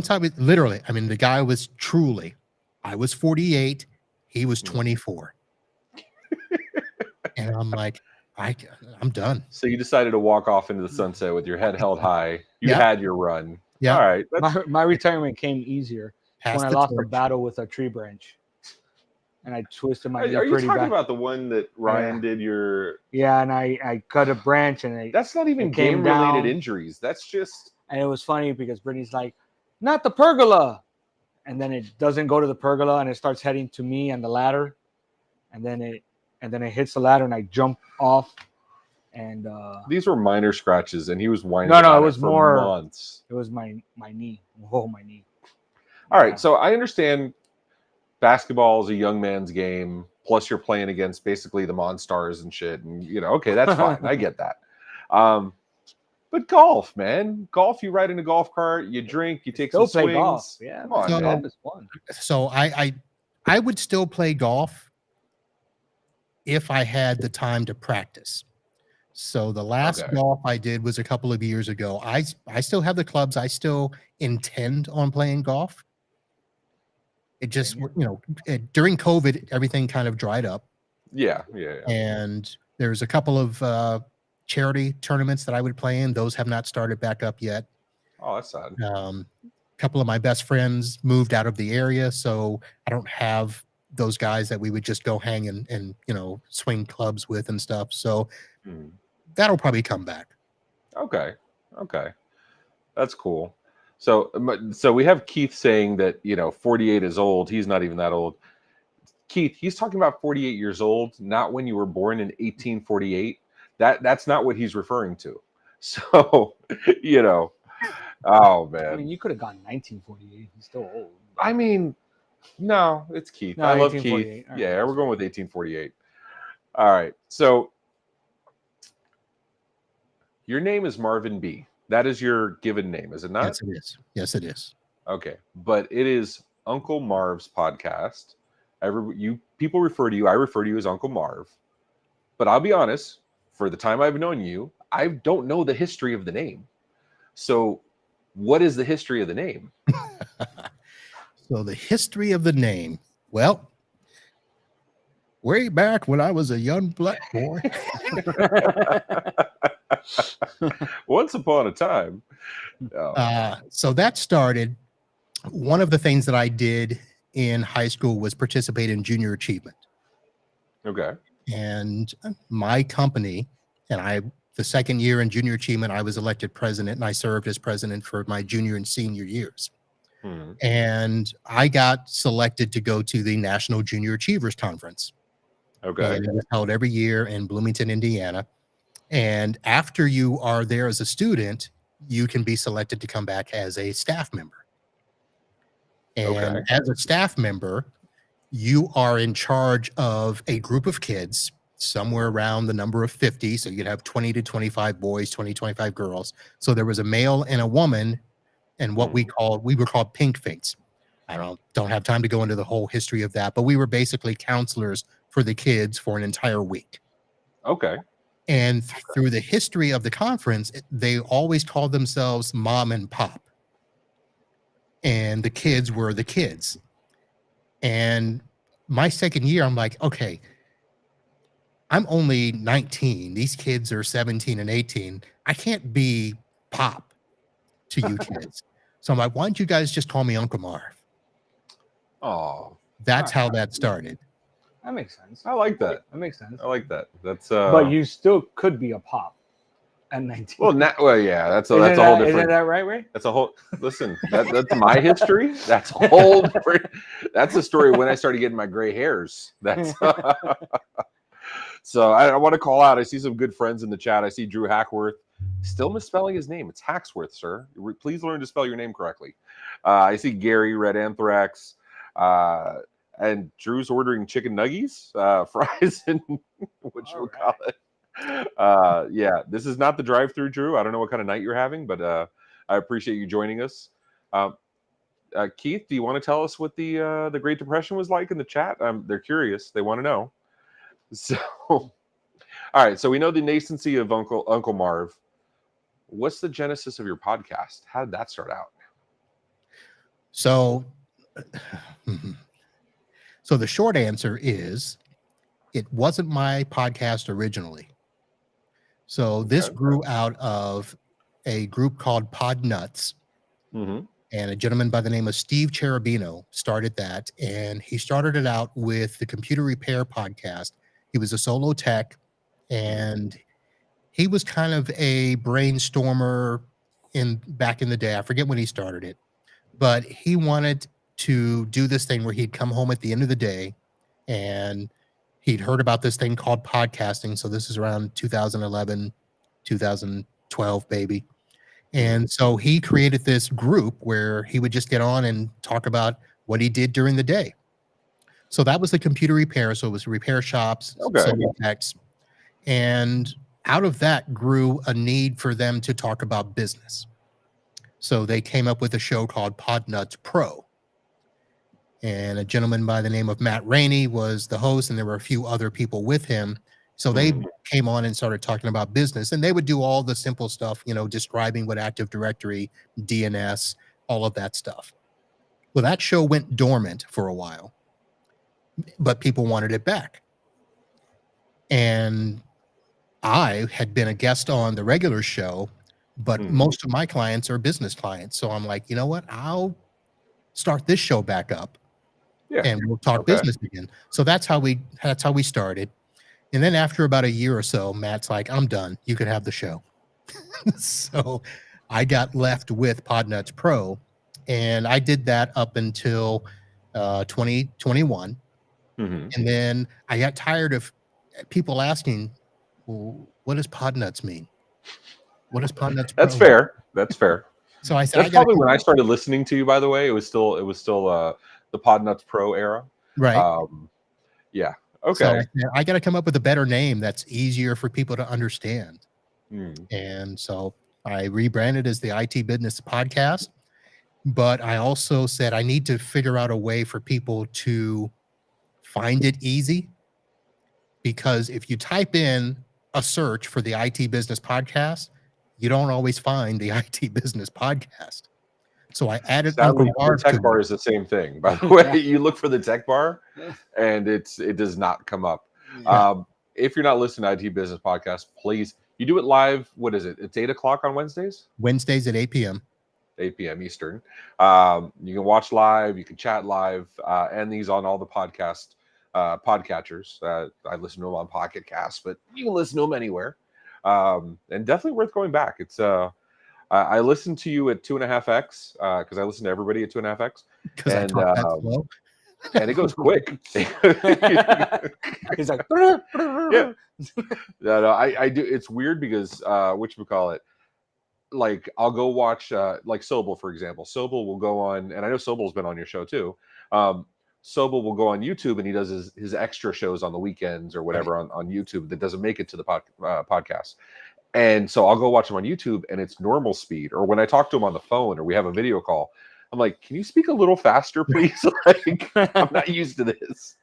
I was literally, I mean, the guy was truly, I was 48, he was 24. And I'm like, I'm done. So you decided to walk off into the sunset with your head held high. You Yep. had your run. Yep. All right. My retirement came easier Pass when I the lost a torch. battle with a tree branch, and I twisted my knee Are you pretty talking bad. about the one that Ryan did your? Yeah, and I cut a branch, and That's not even it came game-related down. injuries. That's just. And it was funny because Brittany's like, not the pergola. And then it doesn't go to the pergola, and it starts heading to me and the ladder. And then it hits the ladder, and I jump off. And These were minor scratches, and he was whining. No, about it was for more months. It was my knee. Oh, my knee. All right, so I understand basketball is a young man's game. Plus, you're playing against basically the Monstars and shit, and okay, that's fine. I get that. But golf, man, golf. You ride in a golf cart, you drink, you take some Still play swings. golf. Yeah, Come on, So- man. golf is fun. So I would still play golf if I had the time to practice. So the last Okay. golf I did was a couple of years ago. I still have the clubs. I still intend on playing golf. It just, during COVID, everything kind of dried up. Yeah. And there's a couple of charity tournaments that I would play in. Those have not started back up yet. Oh, that's sad. A couple of my best friends moved out of the area, so I don't have those guys that we would just go hang and swing clubs with and stuff. So that'll probably come back. Okay, that's cool. So we have Keith saying that 48 is old. He's not even that old. Keith, he's talking about 48 years old, not when you were born in 1848. That's not what he's referring to. So oh man. I mean, you could have gone 1948. He's still old. I mean, no, it's Keith. No, I love Keith. 1848. All right. Yeah, we're going with 1848. All right. So your name is Marvin B. That is your given name, is it not? Yes, it is. Yes, it is. Okay. But it is Uncle Marv's podcast. People refer to you, I refer to you as Uncle Marv. But I'll be honest, for the time I've known you, I don't know the history of the name. So what is the history of the name? So the history of the name. Well, way back when I was a young black boy. Once upon a time. So that started, one of the things that I did in high school was participate in junior achievement. Okay. And my company, and the second year in junior achievement, I was elected president, and I served as president for my junior and senior years. And I got selected to go to the National Junior Achievers Conference. Okay. And it was held every year in Bloomington, Indiana. And after you are there as a student, you can be selected to come back as a staff member. And as a staff member, you are in charge of a group of kids, somewhere around the number of 50. So you'd have 20 to 25 boys, 20, 25 girls. So there was a male and a woman, and what we were called pink finks. I don't have time to go into the whole history of that, but we were basically counselors for the kids for an entire week. Okay. And through the history of the conference, they always called themselves mom and pop. And the kids were the kids. And my second year, I'm like, okay, I'm only 19. These kids are 17 and 18. I can't be Pop to you kids. So I'm like, why don't you guys just call me Uncle Marv? Oh, That's how that started. That makes sense. I like that. That makes sense. I like that. That's But you still could be a Pop at 19. well, yeah. That's a Isn't that's a whole that- different. Isn't that right, Ray? That's a whole. Listen, that's my history. That's a whole different. That's the story when I started getting my gray hairs. That's. So I want to call out. I see some good friends in the chat. I see Drew Hackworth. Still misspelling his name. It's Hacksworth, sir. Please learn to spell your name correctly. I see Gary, Red Anthrax, and Drew's ordering chicken nuggies, fries, and what you call it. Yeah, this is not the drive-through, Drew. I don't know what kind of night you're having, but I appreciate you joining us. Keith, do you want to tell us what the Great Depression was like in the chat? They're curious. They want to know. So, all right. So we know the nascency of Uncle Marv. What's the genesis of your podcast? How did that start out? So, so the short answer is, it wasn't my podcast originally. So this grew out of a group called Pod Nuts. Mm-hmm. And a gentleman by the name of Steve Cherubino started that. And he started it out with the Computer Repair Podcast. He was a solo tech, and he was kind of a brainstormer back in the day. I forget when he started it, but he wanted to do this thing where he'd come home at the end of the day, and he'd heard about this thing called podcasting. So this is around 2011, 2012, baby. And so he created this group where he would just get on and talk about what he did during the day. So that was the computer repair. So it was repair shops, solo techs. And out of that grew a need for them to talk about business. So they came up with a show called Pod Nuts Pro. And a gentleman by the name of Matt Rainey was the host, and there were a few other people with him. So they came on and started talking about business, and they would do all the simple stuff, describing what Active Directory, DNS, all of that stuff. Well, that show went dormant for a while, but people wanted it back. And I had been a guest on the regular show, but most of my clients are business clients. So I'm like, you know what? I'll start this show back up, and we'll talk business again. So that's how we started. And then after about a year or so, Matt's like, I'm done. You could have the show. So I got left with Podnuts Pro, and I did that up until 2021. And then I got tired of people asking, well, what does Podnuts mean? What does Podnuts Pro That's fair. That's fair. So I said, that's probably when I started listening to you, by the way. It was still the Podnuts Pro era. Right. Yeah. Okay. So I got to come up with a better name that's easier for people to understand. And so I rebranded as the IT Business Podcast. But I also said I need to figure out a way for people to find it easy. Because if you type in a search for the IT Business Podcast, you don't always find the IT Business Podcast. So I added Uncle Marv. The tech bar is the same thing, by the way. You look for the tech bar, and it does not come up. If you're not listening to IT Business Podcast, please. You do it live. What is it? It's 8:00 on Wednesdays. Wednesdays at 8 p.m. 8 p.m. Eastern. You can watch live. You can chat live, and these on all the podcatchers. I listen to them on Pocket Cast, but you can listen to them anywhere. And definitely worth going back. It's I listened to you at 2.5x because I listen to everybody at 2.5x, and it goes quick. He's like, yeah. No, I do. It's weird because whatchamacallit, like I'll go watch like Sobel, for example. Sobel will go on, and I know Sobel's been on your show too. Sobel will go on YouTube and he does his extra shows on the weekends or whatever on YouTube that doesn't make it to the podcast. And so I'll go watch him on YouTube and it's normal speed. Or when I talk to him on the phone or we have a video call, I'm like, can you speak a little faster, please? Like, I'm not used to this.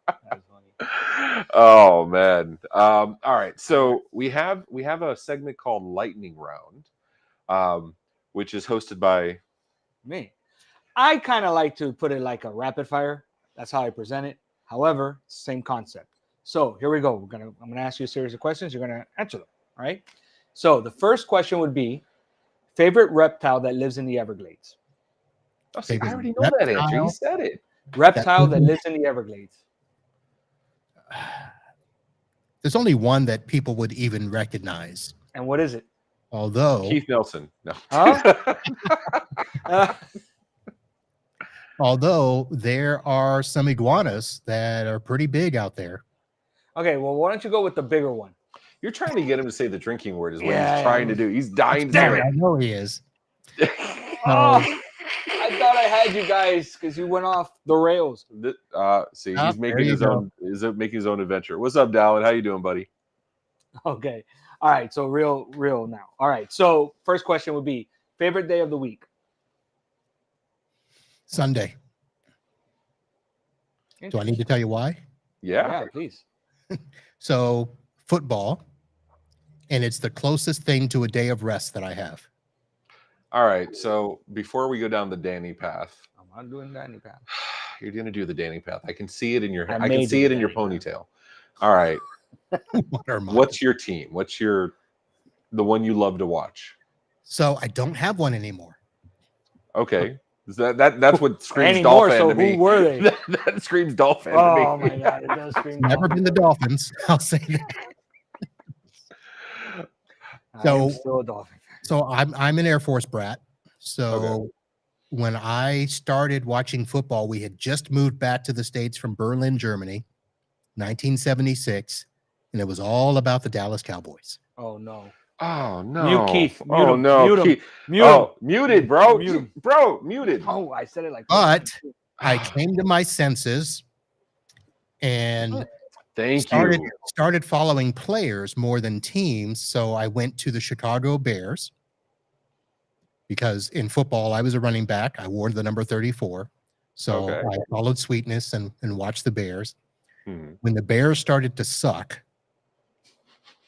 That's funny. Oh, man. All right. So we have a segment called Lightning Round, which is hosted by me. I kind of like to put it like a rapid fire. That's how I present it. However, same concept. So here we go. I'm gonna ask you a series of questions. You're gonna answer them. All right. So the first question would be favorite reptile that lives in the Everglades. Oh, see, I Favorite already know that answer. You reptile? said it. Reptile that lives in the Everglades. There's only one that people would even recognize. And what is it? Although, Keith Nelson. No. Huh? although there are some iguanas that are pretty big out there. Okay. Well, why don't you go with the bigger one? You're trying to get him to say the drinking word is what Yeah, he's trying to do. He's dying to Damn say it. I know he is. it. Oh, I thought I had you guys because you went off the rails. See, Ah, he's there making you his go. own. Is it making his own adventure? What's up, Dallin? How you doing, buddy? Okay. All right. So real now. All right. So first question would be favorite day of the week. Sunday. Do I need to tell you why? Yeah. Please. So football, and it's the closest thing to a day of rest that I have. All right. So before we go down the Danny path, I'm not doing that any path. you're gonna do the Danny path. I can see it in your I head. I can made see the it in your Danny path. ponytail. All right. What are mine? What's your team? What's the one you love to watch? So I don't have one anymore. Okay. Is that's what screams Anymore, Dolphin so to me. who were they? that screams Dolphin Oh to me. my god, it does scream. Never been the Dolphins. I'll say that. I So- am still a Dolphin fan. So I'm an Air Force brat. So Okay. when I started watching football, we had just moved back to the States from Berlin, Germany, 1976, and it was all about the Dallas Cowboys. Oh no. Oh no. Mute Keith. Mute Oh him. no. Mute him. Keith. Mute him. Oh, muted, bro. Mute him. Bro, muted. Oh, I said it like. But I came to my senses and Thank started you. started following players more than teams. So I went to the Chicago Bears because in football I was a running back. I wore the number 34. So Okay. I followed Sweetness and watched the Bears. Hmm. When the Bears started to suck,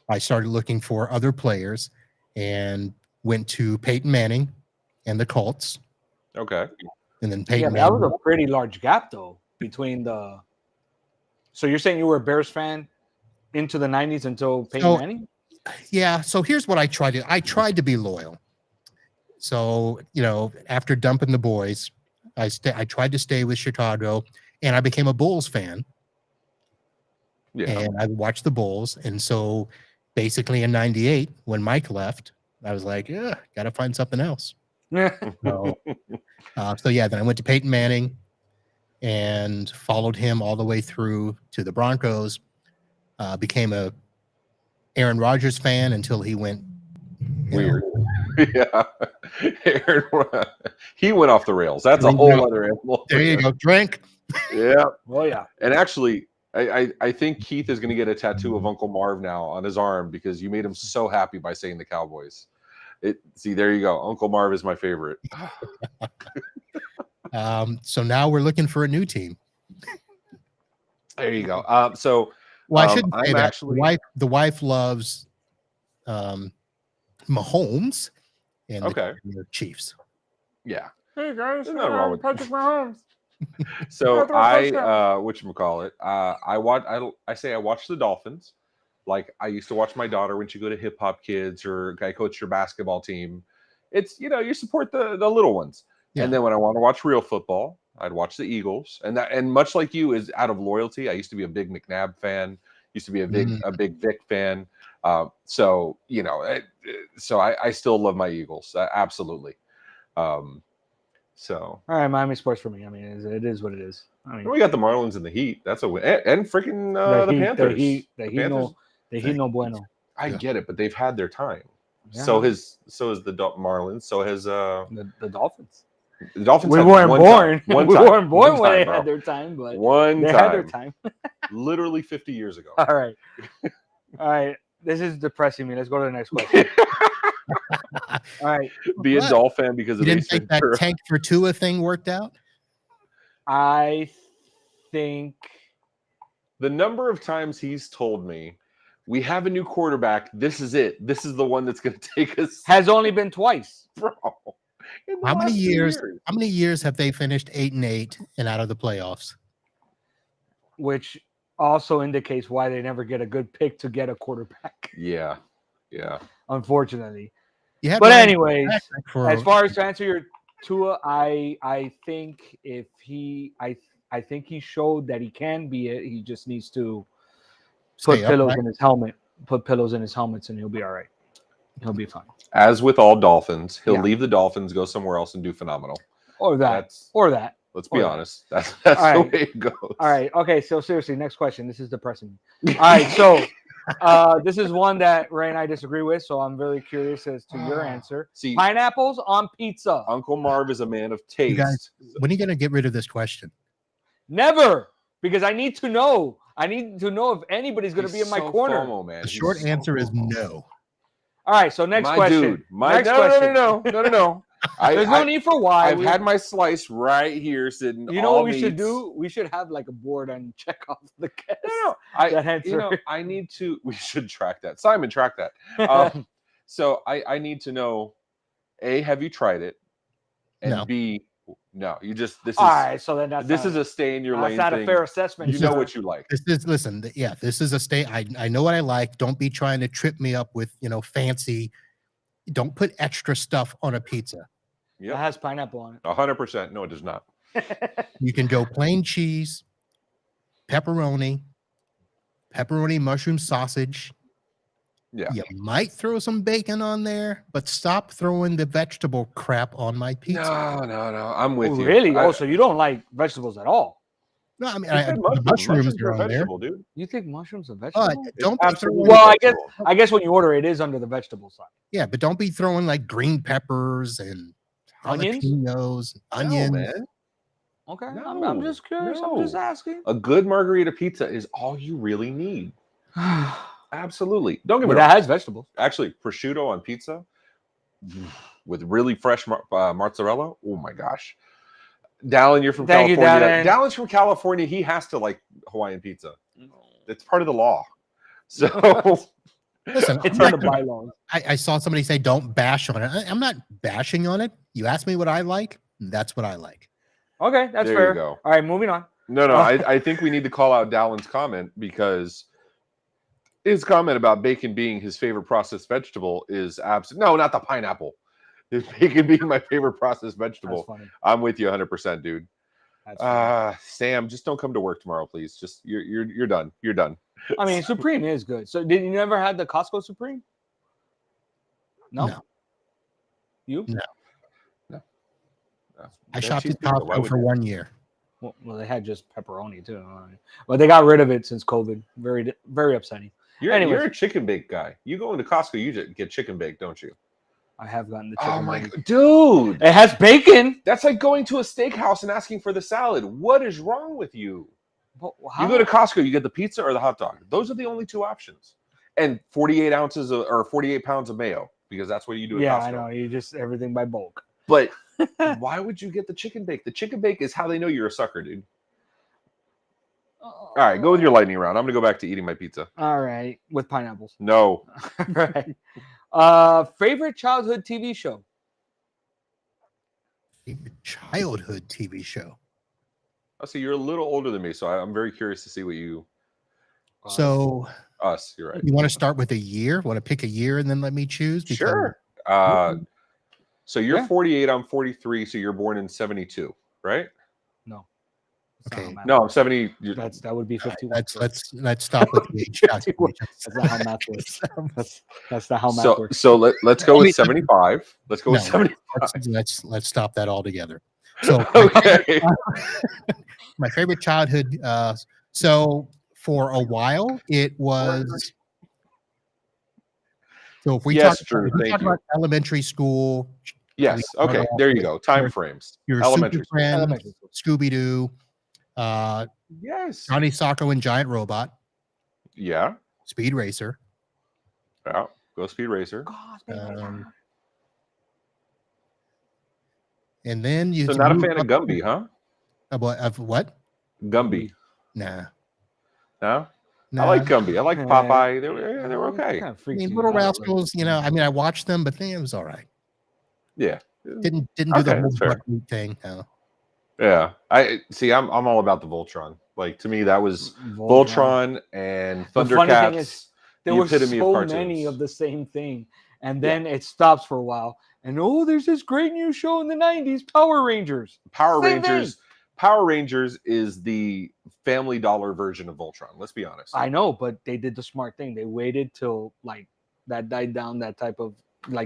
I started looking for other players and went to Peyton Manning and the Colts. Okay. And then Yeah, Peyton but that was Manning. a pretty large gap though between the. So you're saying you were a Bears fan into the '90s until Peyton So- Manning? Yeah. So here's what I tried to. I tried to be loyal. So after dumping the boys, I tried to stay with Chicago, and I became a Bulls fan. Yeah. And I watched the Bulls. And so basically in '98, when Mike left, I was like, yeah, got to find something else. So, then I went to Peyton Manning and followed him all the way through to the Broncos. Became a Aaron Rodgers fan until he went Weird. Yeah. Aaron, he went off the rails. That's a Drink whole now. other animal. There you go. Drink. Yeah. Oh yeah. And actually, I think Keith is going to get a tattoo of Uncle Marv now on his arm because you made him so happy by saying the Cowboys. See, there you go. Uncle Marv is my favorite. So now we're looking for a new team. There you go. Well, I shouldn't say I'm that. actually The wife loves Mahomes and okay. the Chiefs. Yeah. Hey guys, There's nothing wrong with Patrick Mahomes. So throw a touchdown. whatchamacallit, I watch the Dolphins. Like I used to watch my daughter when she go to Hip Hop Kids or I coach your basketball team. It's you support the little ones. Yeah. And then when I want to watch real football, I'd watch the Eagles. And much like you is out of loyalty. I used to be a big McNabb fan, used to be a big Vic fan. So I still love my Eagles. Absolutely. So All right, Miami sports for me. I mean, it is what it is. I mean, we got the Marlins and the Heat. That's a win. And freaking the Panthers. The Heat no bueno. I get it, but they've had their time. Yeah. So is the Marlins. So has The Dolphins. the Dolphins. We had weren't one born. time. One We time. weren't born One when time, they bro. had their time, but One they time. had their time. Literally 50 years ago. All right. All right. This is depressing me. Let's go to the next question. All right. Be a What? Dolphin because You of didn't Ace think that Ventura. tank for Tua thing worked out? I think The number of times he's told me, we have a new quarterback. This is it. This is the one that's going to take us. has only been twice. Bro. in the How many last 2 years? How many years have they finished 8-8 and out of the playoffs? Which also indicates why they never get a good pick to get a quarterback. Yeah. Unfortunately. You had But Ryan anyways, Fitzpatrick for as far as to answer your Tua, I think if he I think he showed that he can be it. He just needs to put stay pillows upright. in his helmet. Put pillows in his helmets, and he'll be all right. He'll be fine. As with all Dolphins, he'll Yeah. leave the Dolphins, go somewhere else, and do phenomenal. Or that. That's Or that. let's or be that. honest. That's All the right. way it goes. All right. Okay. So seriously, next question. This is depressing. All right. So this is one that Ray and I disagree with. So I'm very curious as to your answer. See, Pineapples on pizza. Uncle Marv is a man of You taste. guys, when are you going to get rid of this question? Never. Because I need to know. I need to know if anybody's going to be in my so corner. FOMO, man. The He's short so answer is FOMO. no. All right. So next My question. dude, my next no, question. no. There's no need for why. I've had my slice right here sitting. You know all what we should meats. do? We should have like a board and check off the guests. No, that answer. I need to. We should track that. Simon, track that. So I need to know: A, have you tried it? And No. B, no. You just this is All right. So then this is a stay in your that's lane not thing. a fair assessment. You know what you like. This is listen. Yeah, this is a stay. I know what I like. Don't be trying to trip me up with fancy. Don't put extra stuff on a pizza. It Yep, has pineapple on 100%. No, it does not. it. You can go plain cheese, pepperoni, mushroom sausage. Yeah. You might throw some bacon on there, but stop throwing the vegetable crap on my pizza. No. I'm with you. Really? Oh, so you don't like vegetables at all? No, I mean, You said the mushrooms are are a on there. vegetable, dude. You think mushrooms are But vegetables? don't be Absolutely. throwing, Well, vegetable. I guess when you order it is under the vegetable side. yeah, but don't be throwing like green peppers and Onions? jalapenos, onions. No, man. Okay. No, I'm just curious. I'm just asking. A good margarita pizza is all you really need. Absolutely. Don't get me But wrong. that has vegetables. Actually, prosciutto on pizza with really fresh mozzarella. Oh my gosh. Dallin, you're from Thank you, California. Dallin. Dallin's from California. He has to like Hawaiian pizza. It's part of the law. So Listen, It's I'm on not the gonna- bylaws. I saw somebody say don't bash on it. I'm not bashing on it. You ask me what I like, that's what I like. Okay, that's there fair. you go. All right, moving on. No, I think we need to call out Dallin's comment because his comment about bacon being his favorite processed vegetable is absolutely no, not the pineapple. His bacon being my favorite processed That's vegetable. funny. I'm with you 100%, dude. That's funny. Sam, just don't come to work tomorrow, please. Just you're done. You're done. I mean, Supreme is good. So, did you never had the Costco Supreme? No. No. You? I shopped cheese at pizza, why Costco would for you? 1 year. Well, they had just pepperoni too. But they got rid of it since COVID. Very, very upsetting. You're Anyways. a chicken bake guy. You go into Costco, you just get chicken bake, don't you? I have gotten the chicken. Oh my bake. god, dude! It has bacon. That's like going to a steakhouse and asking for the salad. What is wrong with you? But You go to Costco, you get the pizza or the hot dog. Those are the only two options. And 48 ounces or 48 pounds of mayo because that's what you do at yeah, Costco. I know. You just everything by bulk. But why would you get the chicken bake? The chicken bake is how they know you're a sucker, dude. All right, go with your lightning round. I'm gonna go back to eating my pizza. All right, with pineapples. No, Right. Favorite childhood TV show? Favorite childhood TV show. oh, so you're a little older than me, so I'm very curious to see what you. So Us, you're right. you want to start with a year? Want to pick a year and then let me choose? Because- Sure. So you're Yeah. 48. I'm 43. So you're born in 72, right? No. Okay. No, I'm 70. That would be 51. Let's stop with the age calculation. That's not how math works. That's not how math So works. let's go with 75. Let's go with No. 70. Let's stop that altogether. So Okay. my favorite childhood. So for a while it was. So if we Yes, talk, Drew, if we thank talk you. about elementary school, Yes. Okay. There you go. Time frames. your Elementary Super school. Friends, Elementary school. Scooby Doo, Yes. Johnny Socko and Giant Robot, Yeah. Speed Racer. Yeah. Go Speed Racer. And then you. So not a fan of Gumby, huh? Of what? Gumby. Nah. No. Nah. I like Gumby. I like Yeah. Popeye. They were okay. Kind of I freaks mean, me Little out. Rascals. I mean, I watched them, but it was all right. Yeah. Didn't do Okay, the whole that's fair. buckwheat thing. No. Yeah. I see. I'm all about the Voltron. Like to me, that was Voltron. Voltron and The funny thing Thundercats. is, there the were epitome of so cartoons. many of the same thing, and then it stops for a while. And there's this great new show in the '90s, Power Rangers. Power Same Rangers. thing. Power Rangers is the Family Dollar version of Voltron. Let's be honest. I know, but they did the smart thing. They waited till like that died down. That type of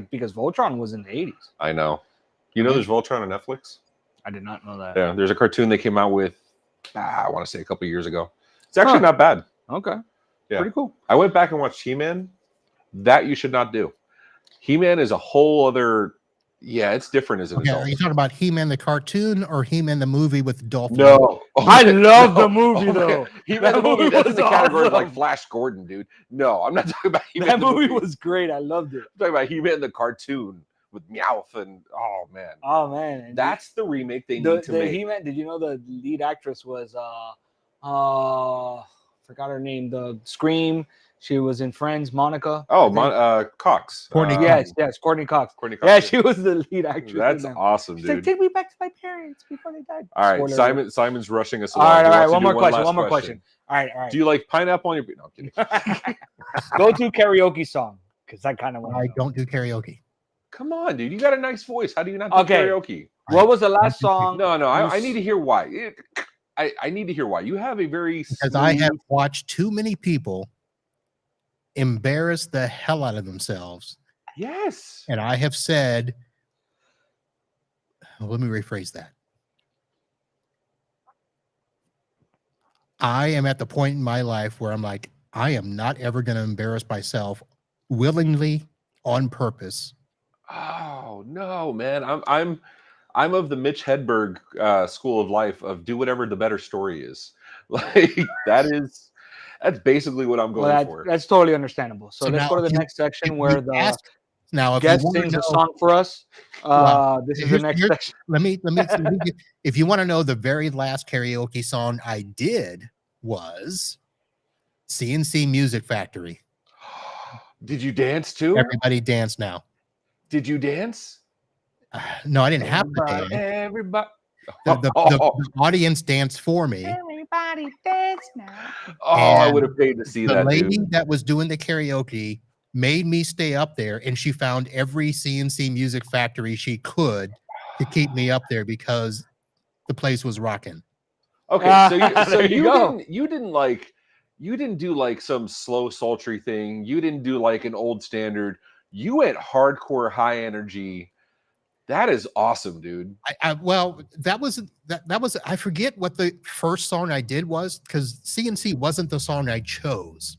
because Voltron was in the '80s. I know. You know, there's Voltron on Netflix. I did not know that. Yeah, there's a cartoon they came out with. I want to say a couple years ago. It's actually not bad. Okay. Yeah. Pretty cool. I went back and watched He-Man. That you should not do. He-Man is a whole other. Yeah, it's different as an Okay, adult. are you talking about He-Man the cartoon or He-Man the movie with Dolph? No, I love the movie though. He-Man the That movie. movie That's in was the category of like awesome. Flash Gordon, dude. No, I'm not talking about He-Man. That the movie was great. I loved it. I'm talking about He-Man the cartoon with Meowth and oh man, And that's the remake they the need to make. He-Man. Did you know the lead actress was forgot her name. The Scream. She was in Friends. Monica. Oh, Cox. Courtney Yes, Courtney Cox. Courtney Cox. Yeah, she was the lead actress. That's in that. awesome, She's dude. like, take me back to my parents before they died. All right, Spoiler alert. Simon's rushing us All along. right, He all right. wants to One do more question. last One more question. All right. Do you like pineapple on your? No, I'm kidding. Go to karaoke song because I kind of want. I don't do karaoke. Come on, dude. You got a nice voice. How do you not do Okay. karaoke? What was the last song? No. I need to hear why. I need to hear why. You have a very Because I have watched too many people embarrass the hell out of themselves. Yes. And I have said, let me rephrase that. I am at the point in my life where I'm like, I am not ever going to embarrass myself willingly on purpose. Oh no, man. I'm of the Mitch Hedberg school of life of do whatever the better story is. Like that's basically what I'm going for. That's totally understable. So let's now go to the if you- next section if where you the ask- now if guest you wanna sings a know- song for us. Well, This is the next section. Let me if you want to know, the very last karaoke song I did was CNC Music Factory. Did you dance too? Everybody dance now. Did you dance? No, I didn't have to dance. Everybody. The audience danced for me. Everybody dance now. Oh, I And would have paid to see The that. lady Dude. that was doing the karaoke made me stay up there, and she found every CNC Music Factory she could to keep me up there because the place was rocking. Okay, so There you go. you didn't do like some slow sultry thing. You didn't do like an old standard. You went hardcore high energy. That is awesome, dude. Well, that was I forget what the first song I did was, because CNC wasn't the song I chose.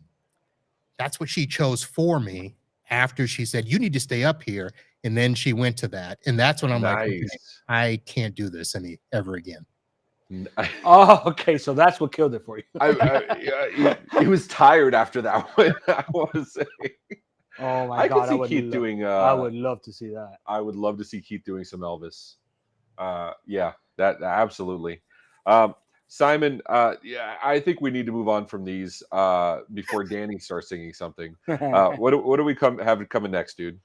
That's what she chose for me after she said, you need to stay up here. And then she went to that. And that's when I'm like, okay, I can't do this ever again. Oh, okay. So that's what killed it for you. He was tired after that one. I want to say. Oh my I God! could see Keith doing. I would love to see that. I would love to see Keith doing some Elvis. Yeah, that absolutely. Simon, yeah, I think we need to move on from these before Danny starts singing something. What do we have coming next, dude?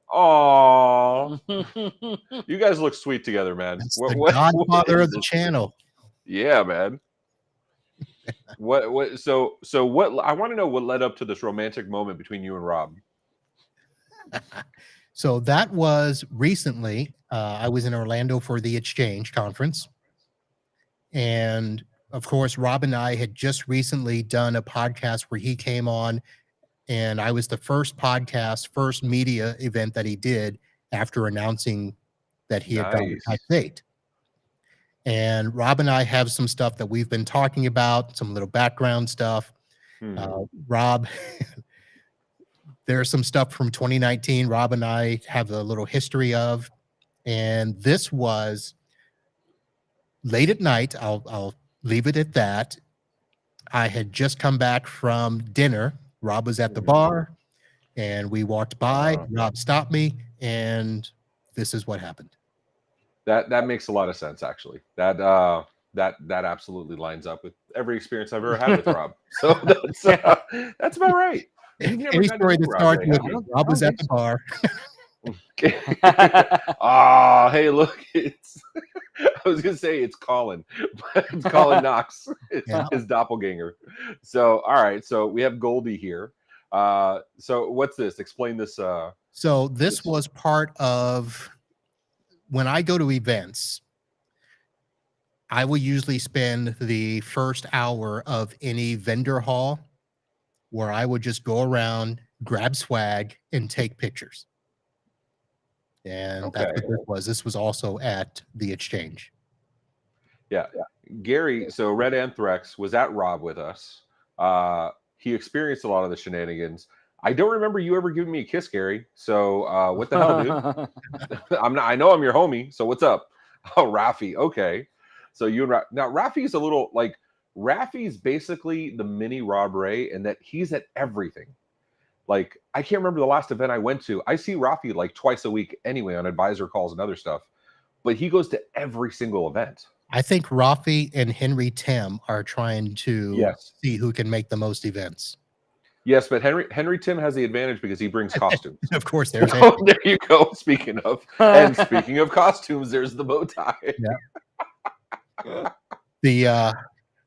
Oh, you guys look sweet together, man. That's the godfather of the channel. Yeah, man. So what I want to know what led up to this romantic moment between you and Rob. So that was recently. I was in Orlando for the Exchange conference. And of course, Rob and I had just recently done a podcast where he came on, and I was the first media event that he did after announcing that he had gotten type fate. And Rob and I have some stuff that we've been talking about, some little background stuff. Rob, there's some stuff from 2019 Rob and I have a little history of. And this was late at night. I'll leave it at that. I had just come back from dinner. Rob was at the bar, and we walked by. Rob stopped me, and this is what happened. That makes a lot of sense, actually. That that absolutely lines up with every experience I've ever had with Rob. So that's about right. You've never Any gotten to story meet that Rob starts Ray, with have you? Rob was I at don't the bar. Ah, hey, look, it's I was gonna say it's Colin, but it's Colin Knox, Yeah. his doppelganger. So, all right, so we have Goldie here. So what's this? Explain this. So this was part of when I go to events, I will usually spend the first hour of any vendor hall where I would just go around, grab swag, and take pictures. And that's Okay. what this was. This was also at the exchange. Yeah. Gary, so Red Anthrax was at Rob with us. He experienced a lot of the shenanigans. I don't remember you ever giving me a kiss, Gary. So what the hell, dude? I know I'm your homie. So what's up? Oh, Rafi. Okay. So you and now Rafi's a little like Rafi's basically the mini Rob Ray in that he's at everything. Like I can't remember the last event I went to. I see Rafi like twice a week anyway on advisor calls and other stuff, but he goes to every single event. I think Rafi and Henry Tim are trying to Yes. see who can make the most events. Yes, but Henry Tim has the advantage because he brings costumes. Of course, there's Oh, there you go. Speaking of costumes, there's the bow tie. Yeah. The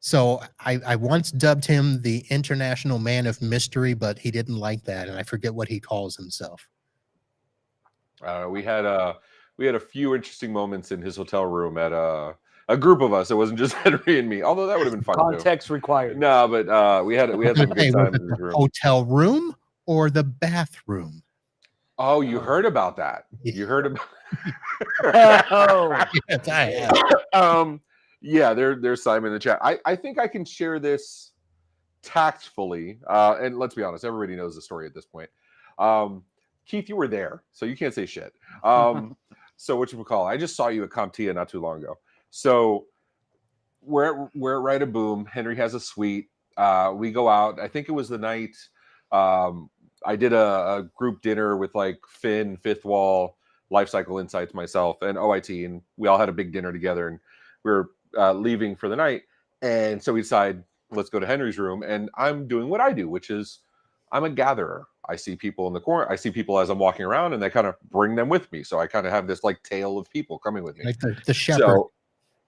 so I once dubbed him the International Man of Mystery, but he didn't like that, and I forget what he calls himself. We had a few interesting moments in his hotel room at a group of us. It wasn't just Henry and me, although that would have been fun. Context required. No, but we had some good times in his room. Hotel room or the bathroom? Oh, you heard about that? You heard about? Oh. Yes, I have. Yeah, there's Simon in the chat. I think I can share this tactfully. And let's be honest, everybody knows the story at this point. Keith, you were there, so you can't say shit. So whatchamacallit, I just saw you at CompTIA not too long ago. So we're at Rite of Boom. Henry has a suite. We go out. I think it was the night I did a group dinner with like Finn, Fifth Wall, Life Cycle Insights, myself, and OIT, and we all had a big dinner together, and we were leaving for the night. And so we decide, let's go to Henry's room, and I'm doing what I do, which is I'm a gatherer. I see people in the corner. I see people as I'm walking around, and they kind of bring them with me. So I kind of have this like tail of people coming with me. Like the shepherd. So,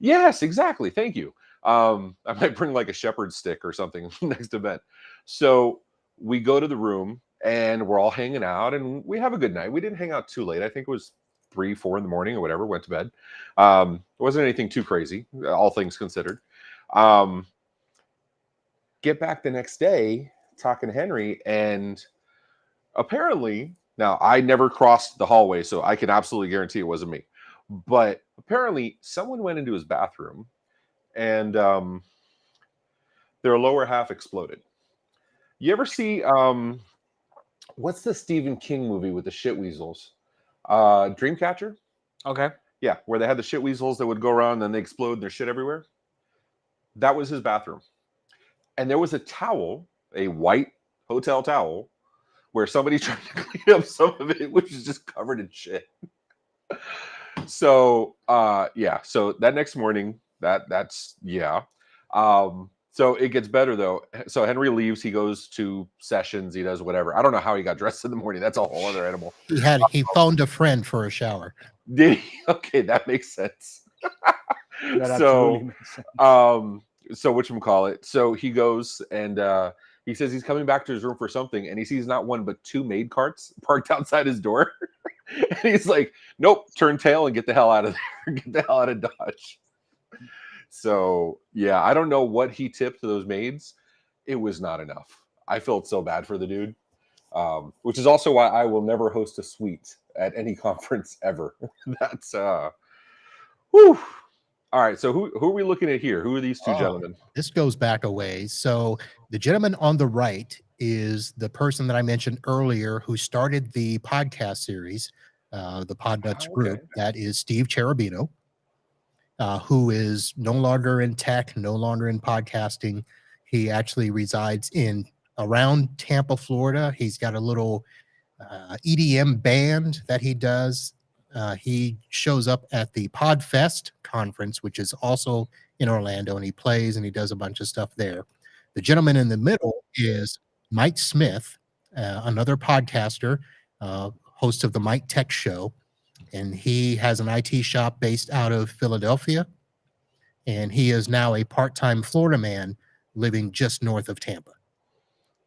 yes, exactly. Thank you. I might bring like a shepherd stick or something next event. So we go to the room, and we're all hanging out, and we have a good night. We didn't hang out too late. I think it was 3, 4 in the morning or whatever. Went to bed. It wasn't anything too crazy, all things considered. Get back the next day, talking to Henry, and apparently, now I never crossed the hallway, so I can absolutely guarantee it wasn't me. But apparently, someone went into his bathroom, and their lower half exploded. You ever see what's the Stephen King movie with the shit weasels? Dreamcatcher? Okay. Yeah, where they had the shit weasels that would go around and then they explode and there's shit everywhere. That was his bathroom. And there was a towel, a white hotel towel, where somebody tried to clean up some of it, which is just covered in shit. So yeah, so that next morning, that's yeah. So it gets better though. So Henry leaves, he goes to sessions, he does whatever. I don't know how he got dressed in the morning. That's a whole other animal. He phoned a friend for a shower. Did he? Okay, that makes sense. That absolutely makes sense. So whatchamacallit? So he goes and he says he's coming back to his room for something, and he sees not one but 2 maid carts parked outside his door. And he's like, nope, turn tail and get the hell out of there. Get the hell out of Dodge. So yeah, I don't know what he tipped those maids. It was not enough. I felt so bad for the dude. Which is also why I will never host a suite at any conference ever. That's whew. All right, so who are we looking at here? Who are these two gentlemen? This goes back a ways. So the gentleman on the right is the person that I mentioned earlier who started the podcast series, the Pod Nuts group. That is Steve Cherubino, who is no longer in tech, no longer in podcasting. He actually resides in around Tampa, Florida. He's got a little EDM band that he does. He shows up at the PodFest conference, which is also in Orlando, and he plays and he does a bunch of stuff there. The gentleman in the middle is Mike Smith, another podcaster, host of the Mike Tech Show, and he has an IT shop based out of Philadelphia, and he is now a part-time Florida man living just north of Tampa.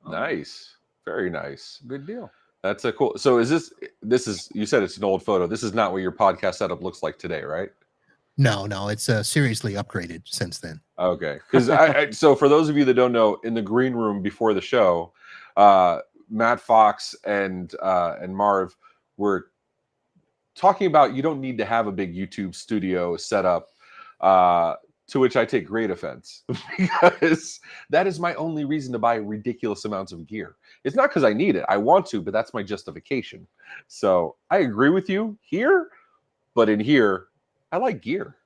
Nice. Very nice. Good deal. That's a cool. So is this is, you said it's an old photo. This is not what your podcast setup looks like today, right? No, it's seriously upgraded since then. Okay. Because so for those of you that don't know, in the green room before the show, Matt Fox and Marv were talking about you don't need to have a big YouTube studio set up, to which I take great offense because that is my only reason to buy ridiculous amounts of gear. It's not because I need it. I want to, but that's my justification. So I agree with you here, but in here, I like gear.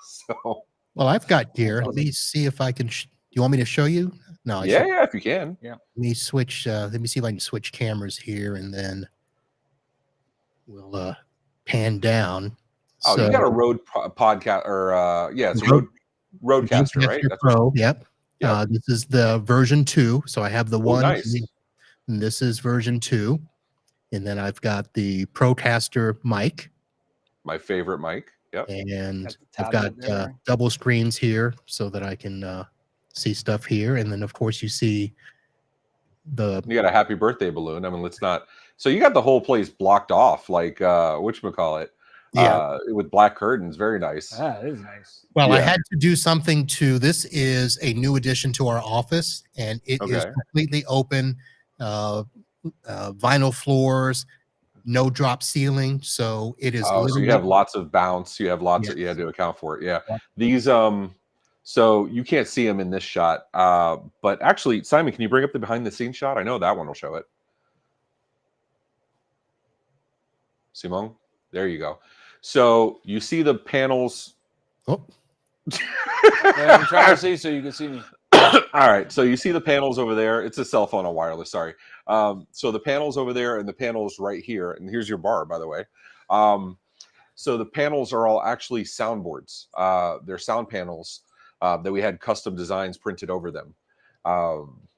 So Well, I've got gear. Let me see if I can. You want me to show you? No. yeah, if you can. Yeah. Let me switch. Let me see if I can switch cameras here, and then we'll pan down. Oh, you got a Rode podcast, or it's a Rodecaster, right? That's Pro. Yep. Yep. This is the version 2. So I have the one. Nice. And this is version 2, and then I've got the Procaster mic. My favorite mic. Yep. And Got I've the got tablet there. double screens here so that I can see stuff here. And then, of course, you see the. You got a happy birthday balloon. I mean, let's not. So you got the whole place blocked off, like whatchamacallit, with black curtains. Very nice. That is nice. Well, I Yeah. had to do something to. This is a new addition to our office, and it is Okay. completely open, vinyl floors, no drop ceiling. So it is. Oh, so you have lots of bounce. You have lots Yes. of, you had to account for it. Yeah. Yeah. These so you can't see them in this shot. But actually, Simon, can you bring up the behind the scenes shot? I know that one will show it. Simone, there you go. So you see the panels. Oh, I'm trying to see so you can see me. All right, so you see the panels over there. It's a cell phone on wireless, sorry. So the panels over there and the panels right here, and here's your bar, by the way. So the panels are all actually soundboards. They're sound panels that we had custom designs printed over them.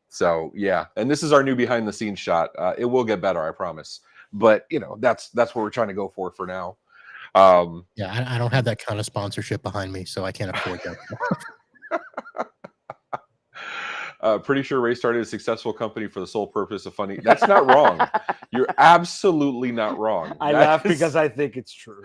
So yeah, and this is our new behind the scenes shot. It will get better, I promise. But you know, that's what we're trying to go for now. yeah, I don't have that kind of sponsorship behind me, so I can't afford that. Pretty sure Ray started a successful company for the sole purpose of funding. That's not wrong. You're absolutely not wrong. I laugh because I think it's true.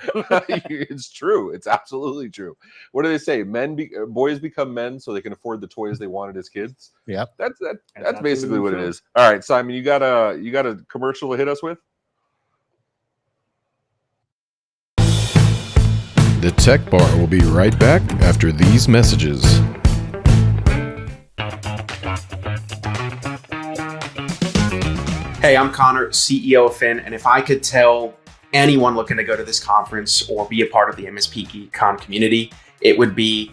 It's true. It's absolutely true. What do they say? Boys become men so they can afford the toys they wanted as kids. Yep. That's basically what it is. All right, Simon, you got a commercial to hit us with? The Tech Bar will be right back after these messages. Hey, I'm Connor, CEO of Finn, and if I could tell anyone looking to go to this conference or be a part of the MSP GeekCon community, it would be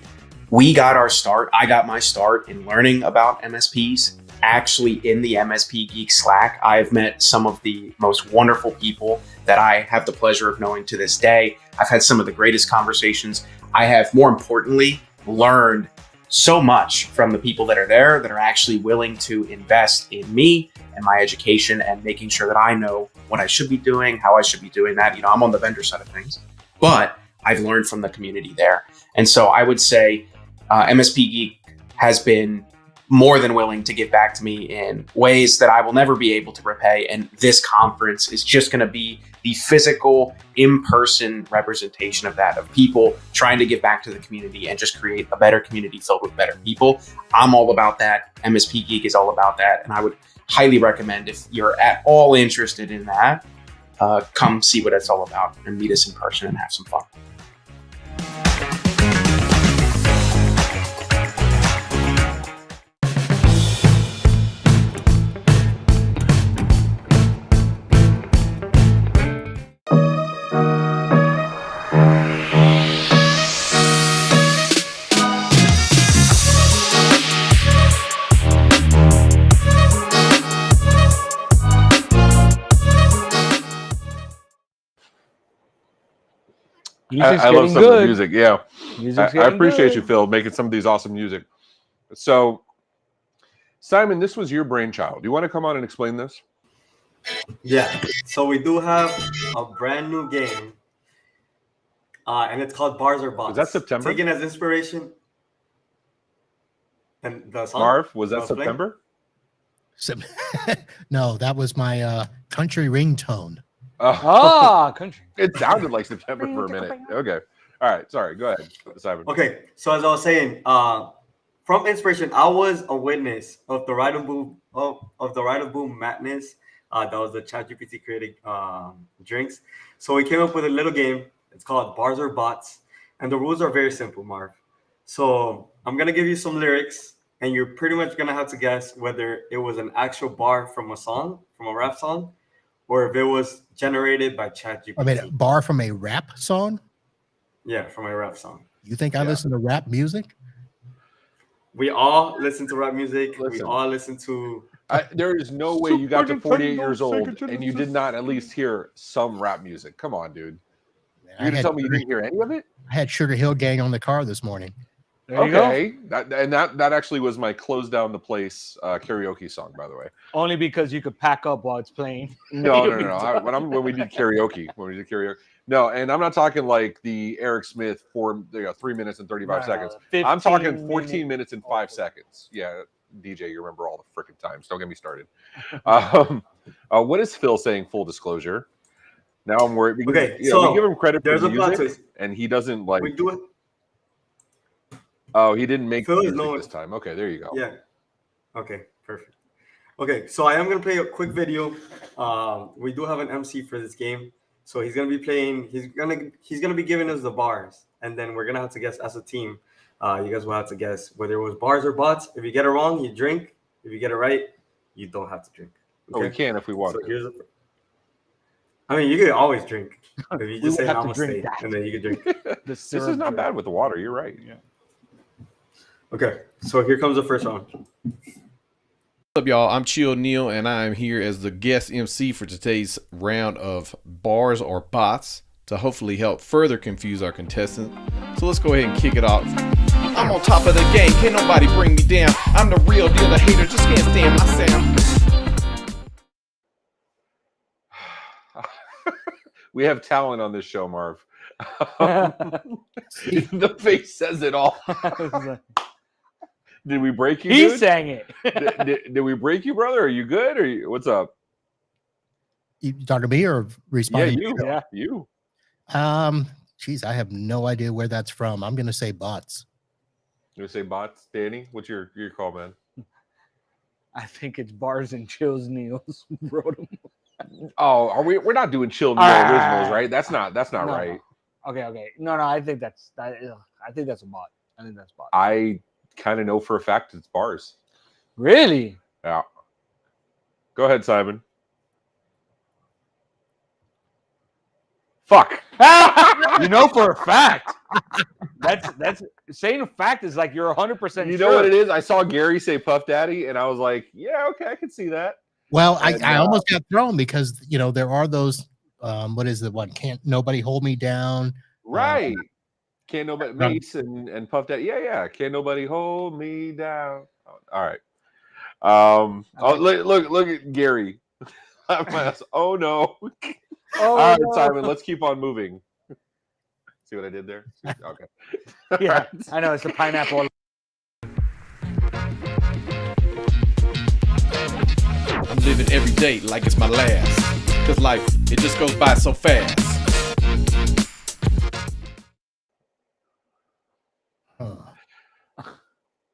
we got our start. I got my start in learning about MSPs. Actually, in the MSP Geek Slack, I've met some of the most wonderful people that I have the pleasure of knowing to this day. I've had some of the greatest conversations. I have, more importantly, learned so much from the people that are there that are actually willing to invest in me and my education and making sure that I know what I should be doing, how I should be doing that. You know, I'm on the vendor side of things, but I've learned from the community there. And so I would say MSP Geek has been more than willing to give back to me in ways that I will never be able to repay. And this conference is just going to be the physical, in-person representation of that, of people trying to give back to the community and just create a better community filled with better people. I'm all about that. MSP Geek is all about that. And I would highly recommend, if you're at all interested in that, come see what it's all about and meet us in person and have some fun. Music's I love getting some of the good. music. Yeah, Music's I getting appreciate you, good. Phil, making some of these awesome music. So, Simon, this was your brainchild. Do you want to come on and explain this? Yeah. So we do have a brand new game, and it's called Bars or Bots. Was that September? Taken as inspiration. And the song? Marv, was that was playing? September? No, that was my country ringtone. Country. It sounded like September for a minute. Okay. All right. Sorry. Go ahead, Simon. Okay. So as I was saying, from inspiration, I was a witness of the Ride of Boom of the Ride of Boom madness. That was the ChatGPT created drinks. So we came up with a little game. It's called Bars or Bots, and the rules are very simple, Marv. So I'm gonna give you some lyrics, and you're pretty much gonna have to guess whether it was an actual bar from a song, from a rap song, or if it was generated by ChatGPT. I mean, a bar from a rap song? Yeah, from a rap song. You think I listen to rap music? We all listen to rap music. We Listen. all listen to. There is no way you got to 48 years old and you did not at least hear some rap music. Come on, dude. You're gonna tell me you didn't hear any of it? I had Sugar Hill Gang on the car this morning. There you go. Okay, that actually was my "Close Down the Place" karaoke song, by the way. Only because you could pack up while it's playing. No. When we did karaoke, no, and I'm not talking like the Eric Smith 3 minutes and 35 seconds. I'm talking 14 minutes and 5 seconds. Yeah, DJ, you remember all the freaking times. Don't get me started. What is Phil saying? Full disclosure. Now I'm worried. Because, so we give him credit for there's the a plot music, twist. and he doesn't like. We do it. Oh, he didn't make Phil is music known- this time. Okay, there you go. Yeah. Okay, perfect. Okay, so I am gonna play a quick video. We do have an MC for this game, so he's gonna be playing. He's gonna be giving us the bars, and then we're gonna have to guess as a team. You guys will have to guess whether it was bars or bots. If you get it wrong, you drink. If you get it right, you don't have to drink. Oh, we can if we want So to. here's I mean, you can always drink. If you We just say would have to drink namaste, that. and then you can drink. This is not bad with the water. You're right. Yeah. Okay, so here comes the first round. What's up, y'all? I'm Chill Neil, and I'm here as the guest MC for today's round of bars or bots to hopefully help further confuse our contestants. So let's go ahead and kick it off. I'm on top of the game, can't nobody bring me down. I'm the real deal, the hater just can't stand my sound. We have talent on this show, Marv. The face says it all. Did we break you? He dude? sang it. Did we break you, brother? Are you good? Or what's up? You talking to me or responding? Yeah, you. Geez, I have no idea where that's from. I'm gonna say bots. You gonna say bots, Danny? What's your call, man? I think it's Bars and Chills Neils wrote them. Oh, we're not doing Chill Neil originals, right? That's not No. right. Okay. No, I think that's that. I think that's a bot. I think that's bot. I kind of know for a fact it's bars. Really? Yeah. Go ahead, Simon. Fuck. You know for a fact. That's saying a fact is like you're 100%. You know what it is? I saw Gary say Puff Daddy, and I was like, yeah, okay, I can see that. Well, I almost got thrown because there are those. What is the one? Can't nobody hold me down? Right. Can't nobody Mace and Puff Daddy. Yeah. Can't nobody hold me down. Oh, all right. Look at Gary. Oh no. All right, Simon, let's keep on moving. See what I did there? Okay. Yeah, I know it's the pineapple. I'm living every day like it's my last. Cause life, it just goes by so fast.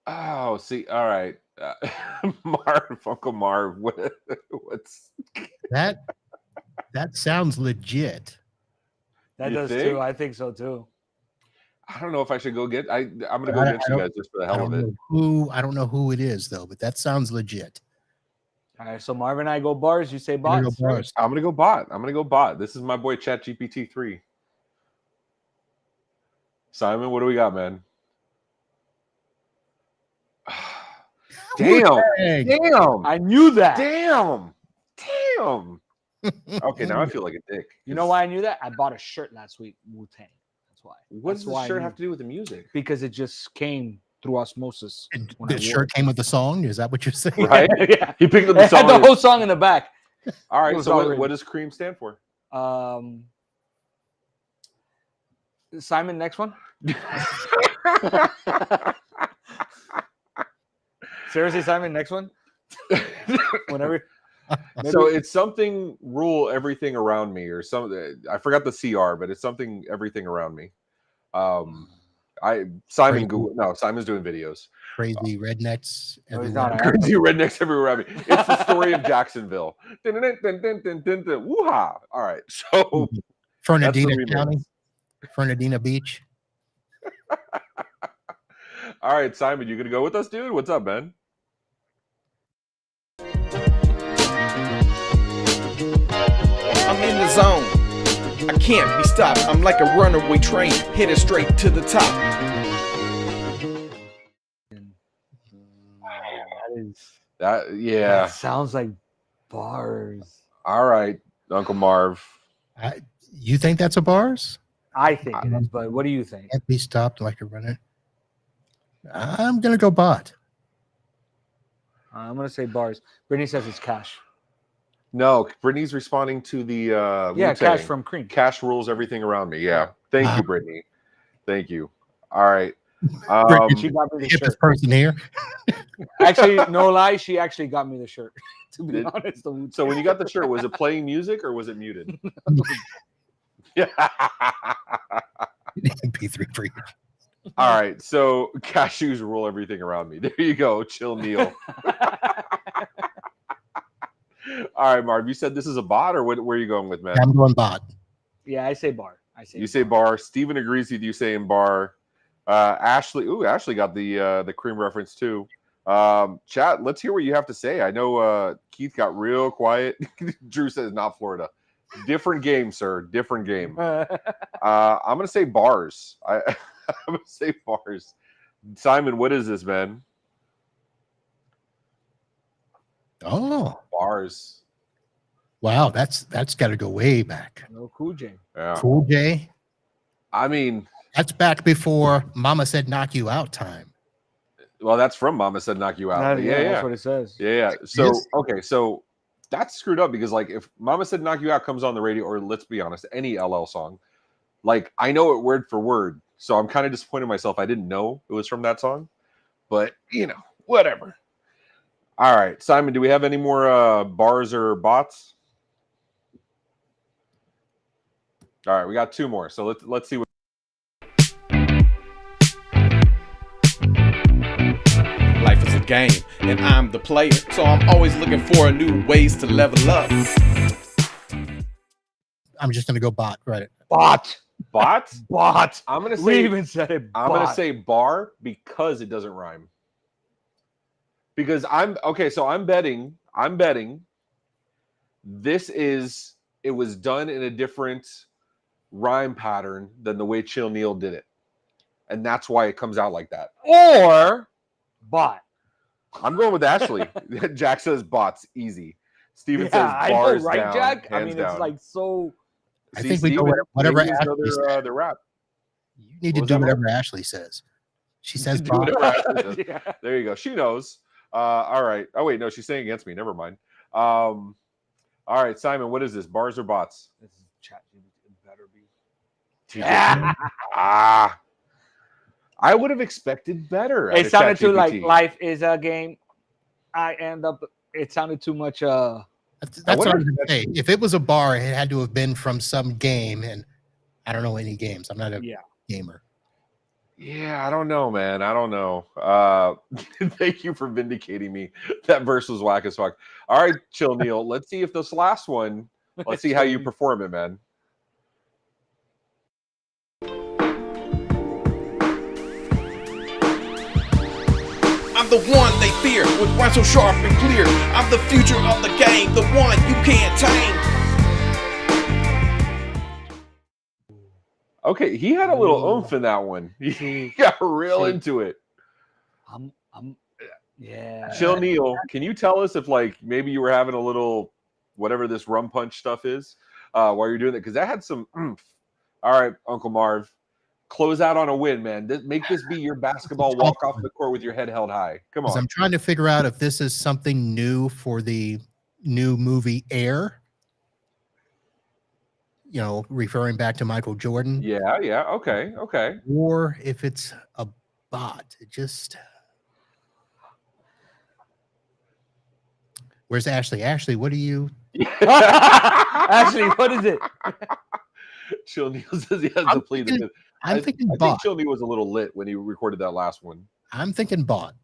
Oh, see, all right. Uncle Marv, what's That sounds legit. That You does think? too. I think so too. I don't know if I should go get. I'm gonna go get you guys just for the hell of it. I don't know who it is though, but that sounds legit. All right, so Marvin and I go bars. You say I'm gonna bots. go bars. I'm gonna go bot. This is my boy ChatGPT 3. Simon, what do we got, man? Damn. I knew that. Damn. Okay, now I feel like a dick. You know why I knew that? I bought a shirt last week, Wu-Tang. That's why. What That's does why the I shirt knew. have to do with the music? Because it just came through osmosis. when I The wore shirt came with the song. Is that what you're saying? Right? it. Yeah. He picked up the It had song. the whole song in the back. All It right. was So already- what does cream stand for? Simon, next one. Seriously, Simon, next one. Whenever. So it's something rule everything around me, or something. I forgot the CR, but it's something everything around me. Simon's doing videos. Crazy rednecks No, he's everywhere. not. Crazy rednecks everywhere around me. It's the story of Jacksonville. Woo-ha. All right. So Fernandina remix. County, Fernandina Beach. all right, Simon, you gonna go with us, dude? What's up, man? I'm in the zone. I can't be stopped. I'm like a runaway train headed straight to the top. That sounds like bars. All right, Uncle Marv. You think that's a bars? I think it is, but what do you think? Can't be stopped like a runner. I'm gonna go bot. I'm gonna say bars. Brittany says it's cash. No, Brittany's responding to the Yeah, Wu-Tang. cash from Cream. Cash rules everything around me. Yeah. Thank you, Brittany. Thank you. All right. She got me the Hit this shirt. person here. Actually, no lie, she actually got me the shirt. To be honest, So when you got the shirt, was it playing music or was it muted? Yeah. MP3 for you. All right. So cashews rule everything around me. There you go. Chill Neil. All right, Marv. You said this is a bot, or where are you going with, man? I'm going bot. Yeah, I say bar. You say bar. Steven agrees with you saying bar. Ashley got the cream reference too. Chat, let's hear what you have to say. I know Keith got real quiet. Drew says not Florida. Different game, sir. Different game. I'm gonna say bars. I'm gonna say bars. Simon, what is this, man? Oh, bars. Wow, that's got to go way back. No Cool J. Yeah. Cool J. I mean, that's back before Mama Said Knock You Out time. Well, that's from Mama Said Knock You Out. Yeah, that's what it says. Yeah. So okay, so that's screwed up because like if Mama Said Knock You Out comes on the radio, or let's be honest, any LL song, like I know it word for word. So I'm kind of disappointed in myself. I didn't know it was from that song, but you know, whatever. All right, Simon, do we have any more bars or bots? All right, we got two more. So let's see what. Life is a game, and I'm the player, so I'm always looking for new ways to level up. I'm just gonna go bot, right? Bot. I'm gonna say. We even said it. I'm gonna say bar because it doesn't rhyme. Because I'm betting. It was done in a different rhyme pattern than the way Chill Neil did it, and that's why it comes out like that. Or bot. I'm going with Ashley. Jack says bots easy. Steven says I bars know, right, down, Jack? I hands mean, down. it's like so. I think we go with whatever Ashley says. The rap. You need to do whatever Ashley says. She says Do bot. whatever Ashley says. Yeah. There you go. She knows. All right. Oh wait, no, she's saying against me. Never mind. All right, Simon, what is this? Bars or bots? This is chat. It better be. I would have expected better. It sounded too like life is a game. It sounded too much. That's what I was gonna say. If it was a bar, it had to have been from some game, and I don't know any games. I'm not a gamer. Yeah, I don't know, man. I don't know. Thank you for vindicating me. That verse was whack as fuck. All right, Chill Neil. Let's see if this last one. Let's see how you perform it, man. I'm the one they fear, with rhymes so sharp and clear. I'm the future of the game, the one you can't tame. Okay, he had a little oomph in that one. He got real into it. Yeah. Chill Neil, can you tell us if like maybe you were having a little whatever this rum punch stuff is while you're doing it? Because that had some oomph. All right, Uncle Marv. Close out on a win, man. Make this be your basketball walk off the court with your head held high. Come on. I'm trying to figure out if this is something new for the new movie Air. You know, referring back to Michael Jordan. Yeah. Okay. Or if it's a bot. It just. Where's Ashley? Ashley, what do you? Ashley, what is it? Chill Neil says he has to plead the fifth. I'm thinking I bot. think Chill Neil was a little lit when he recorded that last one. I'm thinking bot.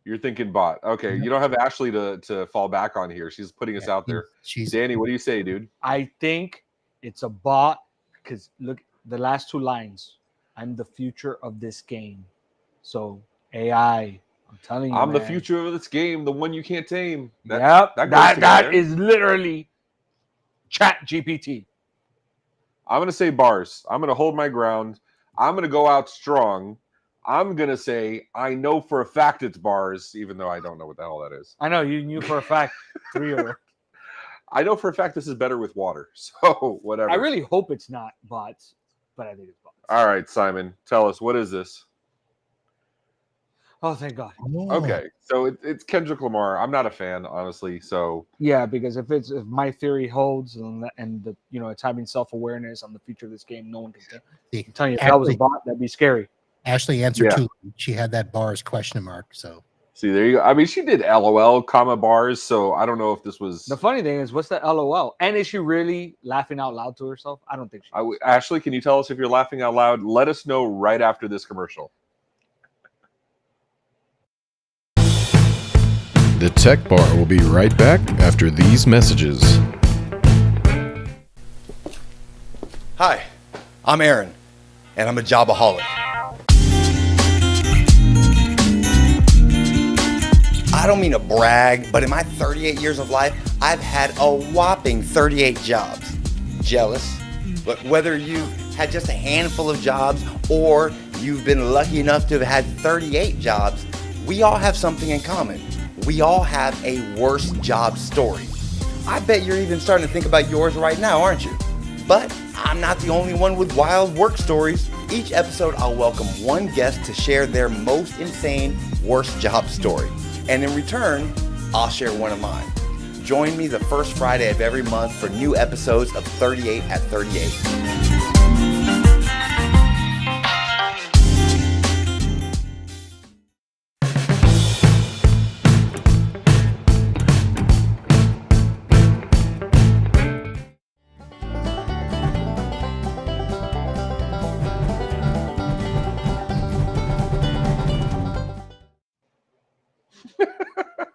You're thinking bot. Okay, you don't have Ashley to fall back on here. She's putting us out there. Danny, what do you say, dude? I think it's a bot because look, the last two lines. I'm the future of this game. So AI, I'm telling you, I'm the man. future of this game, the one you can't tame. That is literally Chat GPT. I'm going to say bars. I'm going to hold my ground. I'm going to go out strong. I'm going to say I know for a fact it's bars, even though I don't know what the hell that is. I know you knew for a fact 3 of them. I know for a fact this is better with water. So whatever. I really hope it's not bots, but I think it's bots. All right, Simon, tell us, what is this? Oh, thank God. Okay, so it's Kendrick Lamar. I'm not a fan, honestly. So yeah, because if my theory holds and the it's having self-awareness on the future of this game, no one can tell. I'm telling you, if that was a bot, that'd be scary. Ashley answered too. She had that bars question mark. So see, there you go. I mean, she did LOL, comma bars. So I don't know if this was. The funny thing is, what's the LOL? And is she really laughing out loud to herself? I don't think she is. Ashley, can you tell us if you're laughing out loud? Let us know right after this commercial. The Tech Bar will be right back after these messages. Hi, I'm Aaron, and I'm a jobaholic. I don't mean to brag, but in my 38 years of life, I've had a whopping 38 jobs. Jealous? But whether you had just a handful of jobs or you've been lucky enough to have had 38 jobs, we all have something in common. We all have a worst job story. I bet you're even starting to think about yours right now, aren't you? But I'm not the only one with wild work stories. Each episode, I'll welcome one guest to share their most insane worst job story. And in return, I'll share one of mine. Join me the first Friday of every month for new episodes of 38 at 38.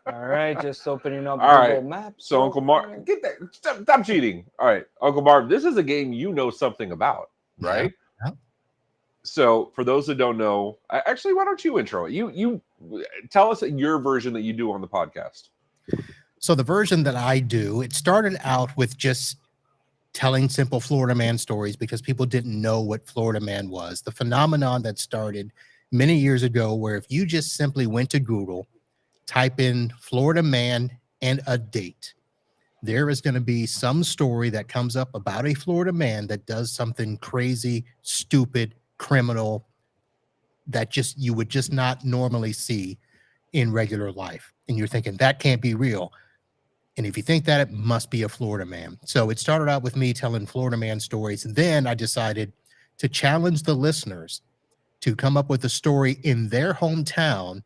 All right, just opening up All Google right. Maps. So Uncle Marv, get that. Stop cheating. All right, Uncle Marv, this is a game you know something about, right? Yeah. So for those that don't know, actually, why don't you intro it? You tell us your version that you do on the podcast. So the version that I do, it started out with just telling simple Florida man stories because people didn't know what Florida man was. The phenomenon that started many years ago, where if you just simply went to Google, type in Florida man and a date, there is going to be some story that comes up about a Florida man that does something crazy, stupid, criminal that just you would just not normally see in regular life. And you're thinking that can't be real. And if you think that, it must be a Florida man. So it started out with me telling Florida man stories. And then I decided to challenge the listeners to come up with a story in their hometown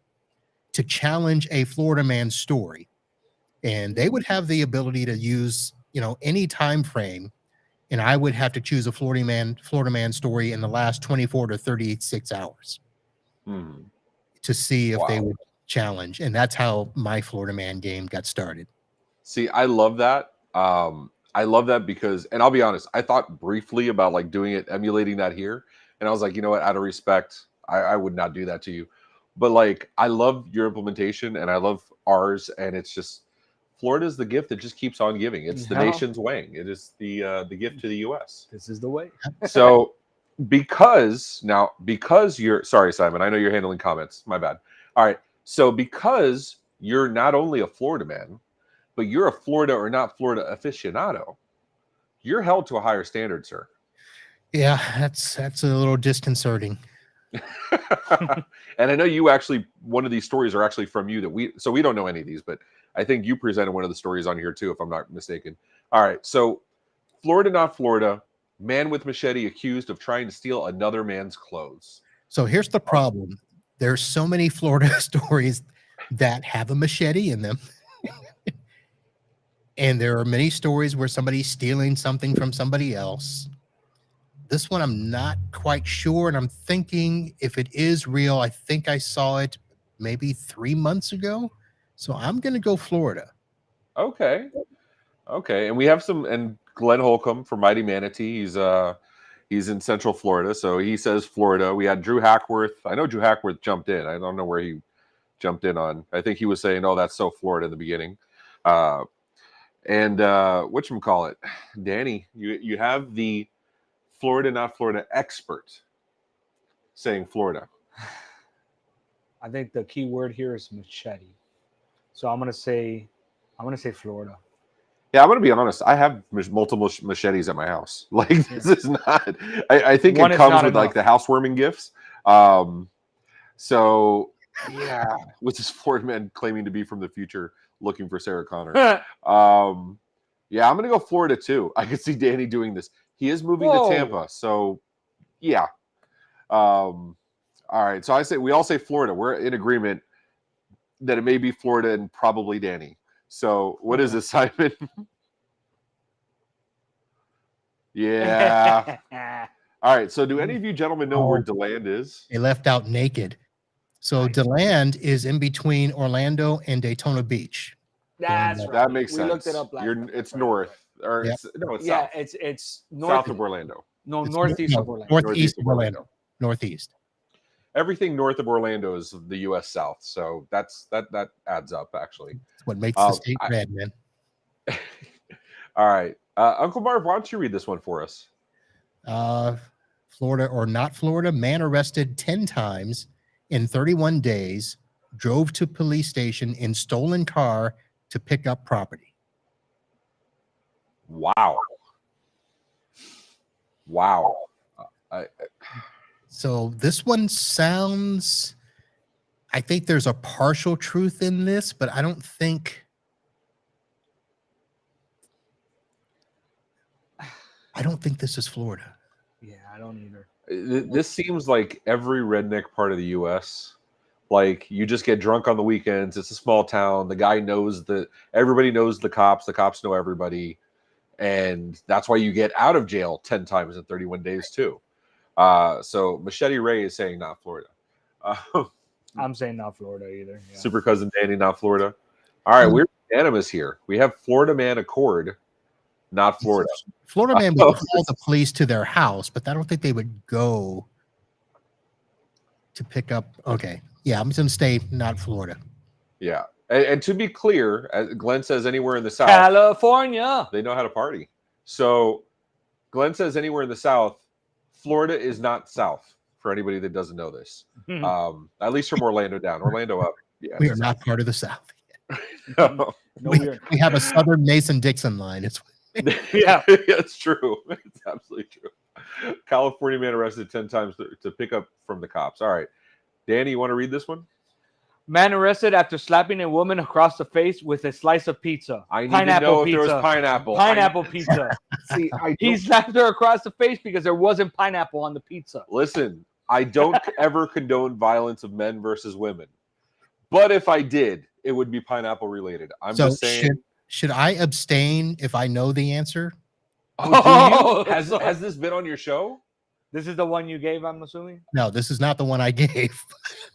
to challenge a Florida man story. And they would have the ability to use, any time frame. And I would have to choose a Florida man story in the last 24 to 36 hours to see if they would challenge. And that's how my Florida man game got started. See, I love that. I love that because, and I'll be honest, I thought briefly about like doing it, emulating that here. And I was like, you know what, out of respect, I would not do that to you. But like, I love your implementation and I love ours. And it's just, Florida is the gift that just keeps on giving. It's the nation's weighing. It is the gift to the U.S. This is the way. So because you're, sorry, Simon, I know you're handling comments. My bad. All right. So because you're not only a Florida man, but you're a Florida or not Florida aficionado, you're held to a higher standard, sir. Yeah, that's a little disconcerting. And I know you actually, one of these stories are actually from you that we don't know any of these, but I think you presented one of the stories on here too, if I'm not mistaken. All right. So Florida, not Florida, man with machete accused of trying to steal another man's clothes. So here's the problem. There's so many Florida stories that have a machete in them. And there are many stories where somebody's stealing something from somebody else. This one, I'm not quite sure. And I'm thinking if it is real, I think I saw it maybe 3 months ago. So I'm going to go Florida. Okay. Okay. And we have and Glenn Holcomb from Mighty Manatee. He's in Central Florida. So he says Florida. We had Drew Hackworth. I know Drew Hackworth jumped in. I don't know where he jumped in on. I think he was saying, oh, that's so Florida in the beginning. And whatchamacallit, Danny, you have the Florida, not Florida expert saying Florida. I think the key word here is machete. So I'm gonna say Florida. Yeah, I'm gonna be honest. I have multiple machetes at my house. Like this is not. I think One it is comes not with like enough. the housewarming gifts. So yeah, with this Florida man claiming to be from the future, looking for Sarah Connor. Yeah, I'm gonna go Florida too. I could see Danny doing this. He is moving to Tampa, so yeah. All right, so I say we all say Florida. We're in agreement that it may be Florida and probably Danny. So what is this, Simon? Yeah. All right. So do any of you gentlemen know where DeLand is? They left out naked. So DeLand is in between Orlando and Daytona Beach. That's right. That makes We sense. looked it up last time. It's north, or Yep. it's Yeah, south. it's north South of Orlando. No, It's northeast no, of Orlando. Northeast of Orlando. Northeast. Everything north of Orlando is the U.S. South, so that adds up actually. That's what makes the state red, man. All right, Uncle Marv, why don't you read this one for us? Florida or not Florida, man arrested 10 times in 31 days, drove to police station in stolen car to pick up property. Wow. So this one sounds, I think there's a partial truth in this, but I don't think this is Florida. Yeah, I don't either. This seems like every redneck part of the U.S. Like you just get drunk on the weekends. It's a small town. The guy knows everybody knows the cops. The cops know everybody. And that's why you get out of jail 10 times in 31 days too. So Machete Ray is saying not Florida. I'm saying not Florida either. Yeah. Super cousin Danny, not Florida. All right, we're unanimous here. We have Florida man accord, not Florida. Florida man would call the police to their house, but I don't think they would go to pick up. Okay. Yeah, I'm going to stay not Florida. Yeah. And to be clear, as Glenn says anywhere in the South, California, they know how to party. So Glenn says anywhere in the South, Florida is not South for anybody that doesn't know this. At least from Orlando down. Orlando up. Yeah, we are not part of the South. No, we have a Southern Mason-Dixon line. It's yeah, it's true. It's absolutely true. California man arrested 10 times to pick up from the cops. All right. Danny, you want to read this one? Man arrested after slapping a woman across the face with a slice of pizza. I need to know if there was pineapple. Pineapple pizza. See, he slapped her across the face because there wasn't pineapple on the pizza. Listen, I don't ever condone violence of men versus women. But if I did, it would be pineapple related. I'm just saying. Should I abstain if I know the answer? Oh, do you? Has this been on your show? This is the one you gave, I'm assuming? No, this is not the one I gave.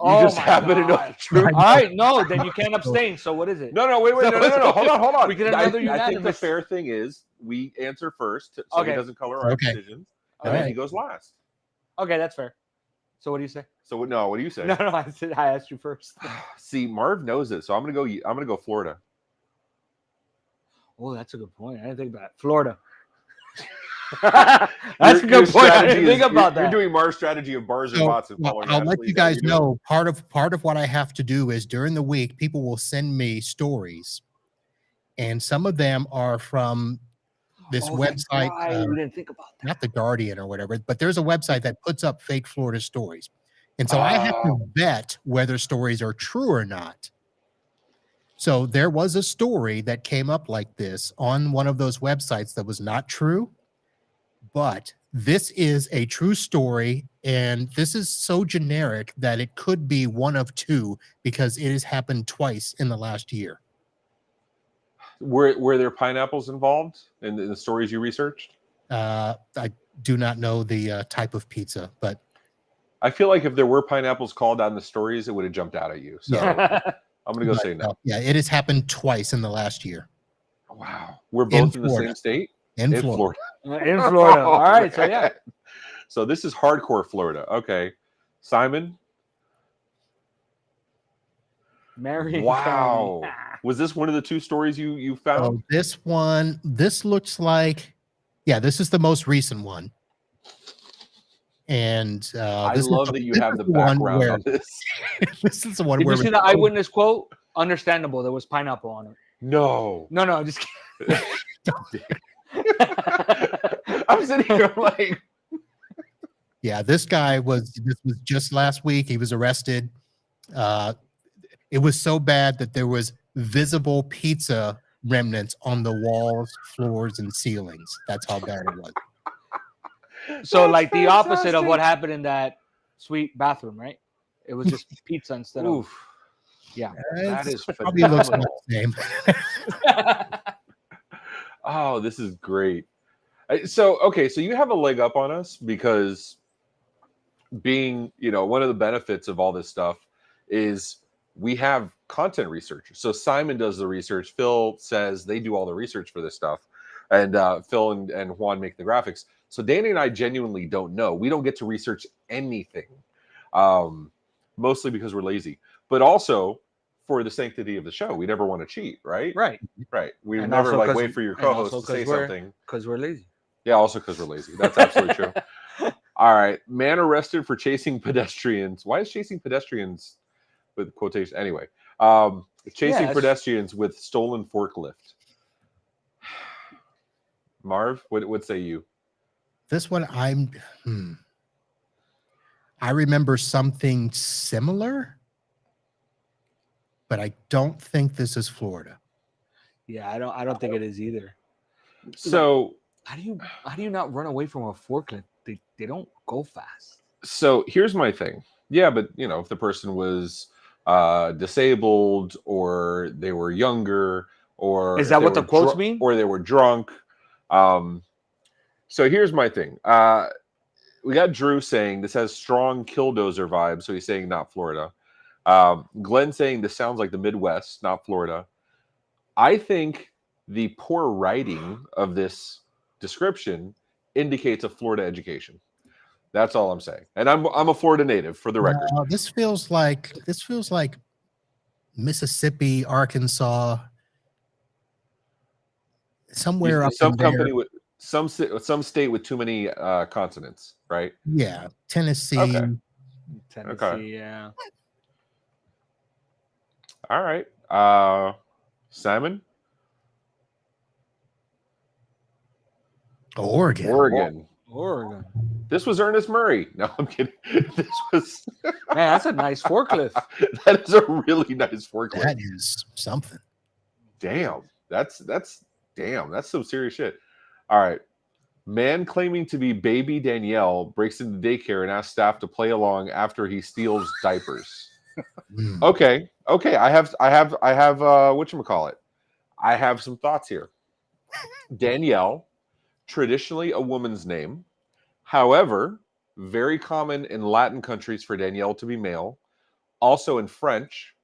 You just happen to know the truth. All right, no, then you can't abstain. So what is it? No, wait, no. Hold on. We get another I think the unanimous. fair thing is we answer first, so he doesn't color our decisions, and then he goes last. Okay, that's fair. So what do you say? So what do you say? No, I asked you first. See, Marv knows it, so I'm gonna go Florida. Oh, that's a good point. I didn't think about it. Florida. That's a good point. I didn't think about that. You're doing Marv's strategy of bars and bots. I'll let you guys know. Part of what I have to do is during the week, people will send me stories, and some of them are from this Oh, that's website, right. We didn't think about that. not the Guardian or whatever, but there's a website that puts up fake Florida stories. And so I have to vet whether stories are true or not. So there was a story that came up like this on one of those websites that was not true, but this is a true story, and this is so generic that it could be one of two because it has happened twice in the last year. Were there pineapples involved in the stories you researched? I do not know the type of pizza, but I feel like if there were pineapples called out in the stories, it would have jumped out at you. So I'm gonna go say no. Yeah, it has happened twice in the last year. Wow, we're both in the Florida. same state. In Florida. In Florida. All right. So yeah. So this is hardcore Florida. Okay, Simon. Marion Wow. County. Was this one of the two stories you found? Oh, this looks like, yeah, this is the most recent one. And I this love is that you this have is the one background where- on this. This is the one Did where you see the eyewitness quote? Understandable. There was pineapple on it. No. No, just kidding. I'm sitting here like, yeah, this was just last week. He was arrested. It was so bad that there was visible pizza remnants on the walls, floors, and ceilings. That's how bad it was. So like the opposite of what happened in that sweet bathroom, right? It was just pizza instead of. oof. Yeah. That It is probably looks about phenomenal. the same. Oh, this is great. So you have a leg up on us because being, one of the benefits of all this stuff is we have content researchers. So Simon does the research. Phil says they do all the research for this stuff. And Phil and Juan make the graphics. So Danny and I genuinely don't know. We don't get to research anything, mostly because we're lazy. But also for the sanctity of the show, we never want to cheat, right? Right. We And never also 'cause- wait for your and co-host also to say 'cause we're- something. Because we're lazy. Yeah, also because we're lazy. That's absolutely true. All right. Man arrested for chasing pedestrians. Why is chasing pedestrians with quotation? Anyway, chasing that's- pedestrians with stolen forklift. Marv, what say you? This one, I remember something similar, but I don't think this is Florida. Yeah, I don't think it is either. So How do you not run away from a forklift? They don't go fast. So here's my thing. Yeah, but if the person was disabled or they were younger or Is if that they what the were quotes mean? Or they were drunk. So here's my thing. We got Drew saying this has strong Killdozer vibes, so he's saying not Florida. Glenn saying this sounds like the Midwest, not Florida. I think the poor writing of this description indicates a Florida education. That's all I'm saying. And I'm a Florida native, for the record. This feels like Mississippi, Arkansas, somewhere up Some in there. company with some state with too many consonants, right? Yeah, Tennessee. Okay. Tennessee, Okay. yeah. All right. Simon? Oregon. Oregon. This was Ernest Murray. No, I'm kidding. This was Man, that's a nice forklift. That is a really nice forklift. That is something. Damn. That's some serious shit. All right. Man claiming to be baby Danielle breaks into daycare and asks staff to play along after he steals diapers. Okay. I have whatchamacallit. I have some thoughts here. Danielle, traditionally a woman's name. However, very common in Latin countries for Danielle to be male. Also in French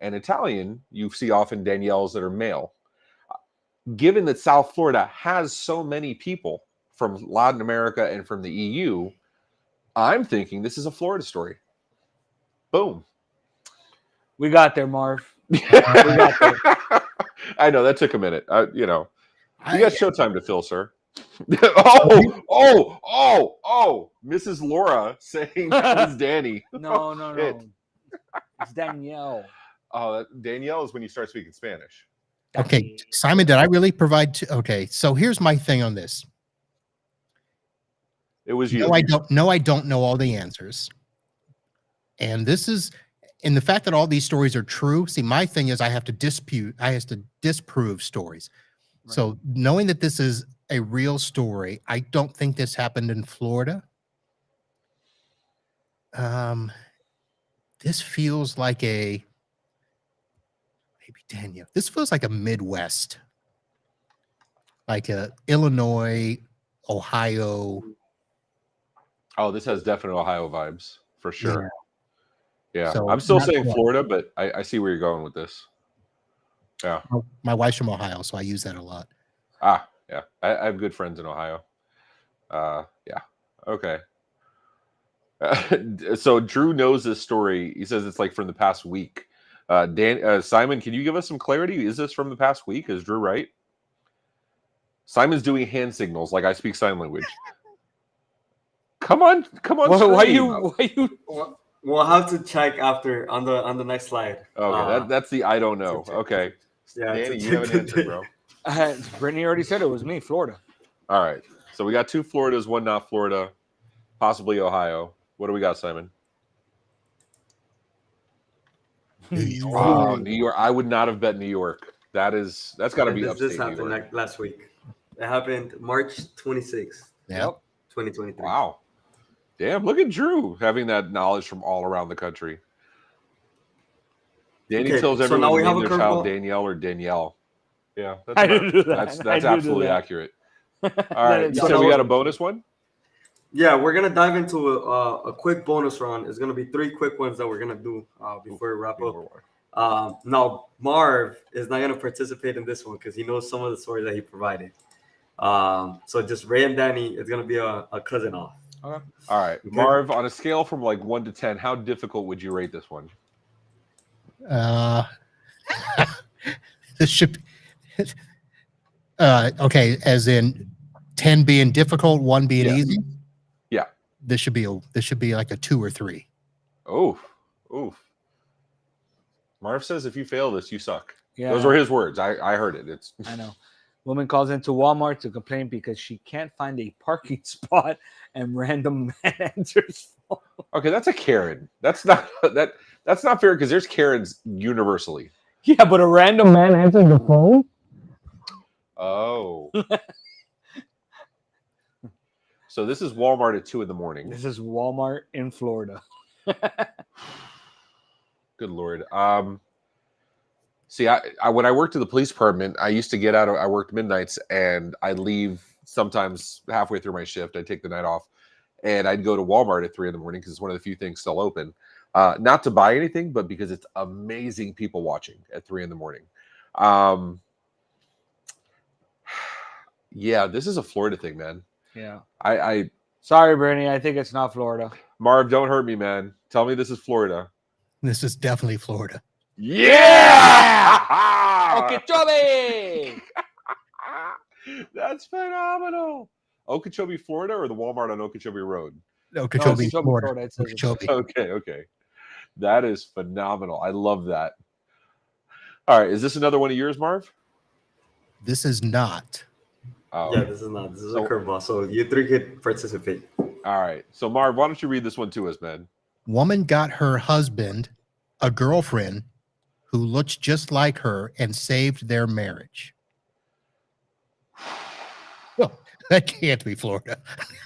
and Italian, you see often Danielles that are male. Given that South Florida has so many people from Latin America and from the EU, I'm thinking this is a Florida story. Boom. We got there, Marv. I know that took a minute. You got showtime to fill, sir. oh! Mrs. Laura saying that was Danny. No. It's Danielle. Oh, Danielle is when you start speaking Spanish. Okay, Simon, did I really provide? Okay, so here's my thing on this. It was you. No, I don't know all the answers. And this is, and the fact that all these stories are true. See, my thing is I have to disprove stories. Right. So knowing that this is a real story, I don't think this happened in Florida. This feels like maybe Daniel. This feels like a Midwest, like a Illinois, Ohio. Oh, this has definite Ohio vibes for sure. Yeah. So I'm still not saying Florida. Florida, but I see where you're going with this. Yeah. My wife's from Ohio, so I use that a lot. Yeah. I have good friends in Ohio. Yeah. Okay. So Drew knows this story. He says it's like from the past week. Simon, can you give us some clarity? Is this from the past week? Is Drew right? Simon's doing hand signals like I speak sign language. Come on. Why you? We'll have to check after on the next slide. Okay, that's the I don't know. Okay. Yeah, Danny, you have an answer, bro. Brittany already said it was me, Florida. All right. So we got 2 Floridas, 1 not Florida, possibly Ohio. What do we got, Simon? New York. Oh, New York. I would not have bet New York. That's got to be upstate This New happened York. last week. It happened March 26th, Yep. 2023. Wow. Damn, look at Drew having that knowledge from all around the country. Danny Okay, tells so everyone now we to have name a their child curveball. Danielle or Danielle. Yeah, I didn't do that. that's I did do absolutely that. accurate. All right, is you so said we now- got a bonus one? Yeah, we're gonna dive into a quick bonus round. It's gonna be 3 quick ones that we're gonna do before we wrap up. Now Marv is not gonna participate in this one because he knows some of the stories that he provided. So just Ray and Danny, it's gonna be a cousin off. Okay. All right, Okay. Marv, on a scale from like 1 to 10, how difficult would you rate this one? This should be, okay, as in 10 being difficult, 1 being Yeah. easy. Yeah. This should be like a 2 or 3. Oof. Marv says if you fail this, you suck. Yeah, Those were his words. I heard it. I know. Woman calls into Walmart to complain because she can't find a parking spot and random man answers phone. Okay, that's a Karen. That's not fair because there's Karens universally. Yeah, but a random man answers the phone? Oh. So this is Walmart at 2 a.m. This is Walmart in Florida. Good Lord. See, I when I worked at the police department, I used to get out. I worked midnights, and I'd leave sometimes halfway through my shift. I'd take the night off, and I'd go to Walmart at 3 a.m. because it's one of the few things still open. Not to buy anything, but because it's amazing people watching at 3 a.m. Yeah, this is a Florida thing, man. Yeah. I Sorry, Bernie. I think it's not Florida. Marv, don't hurt me, man. Tell me this is Florida. This is definitely Florida. Yeah! Okeechobee! That's phenomenal. Okeechobee, Florida, or the Walmart on Okeechobee Road? Okeechobee, Okeechobee, Florida. Florida, it says it's- Okeechobee. Okay. That is phenomenal. I love that. All right. Is this another one of yours, Marv? This is not. Oh. Yeah, this is not. This is a curveball. So you 3 could participate. All right. So, Marv, why don't you read this one to us, man? Woman got her husband a girlfriend who looks just like her and saved their marriage. Well, that can't be Florida.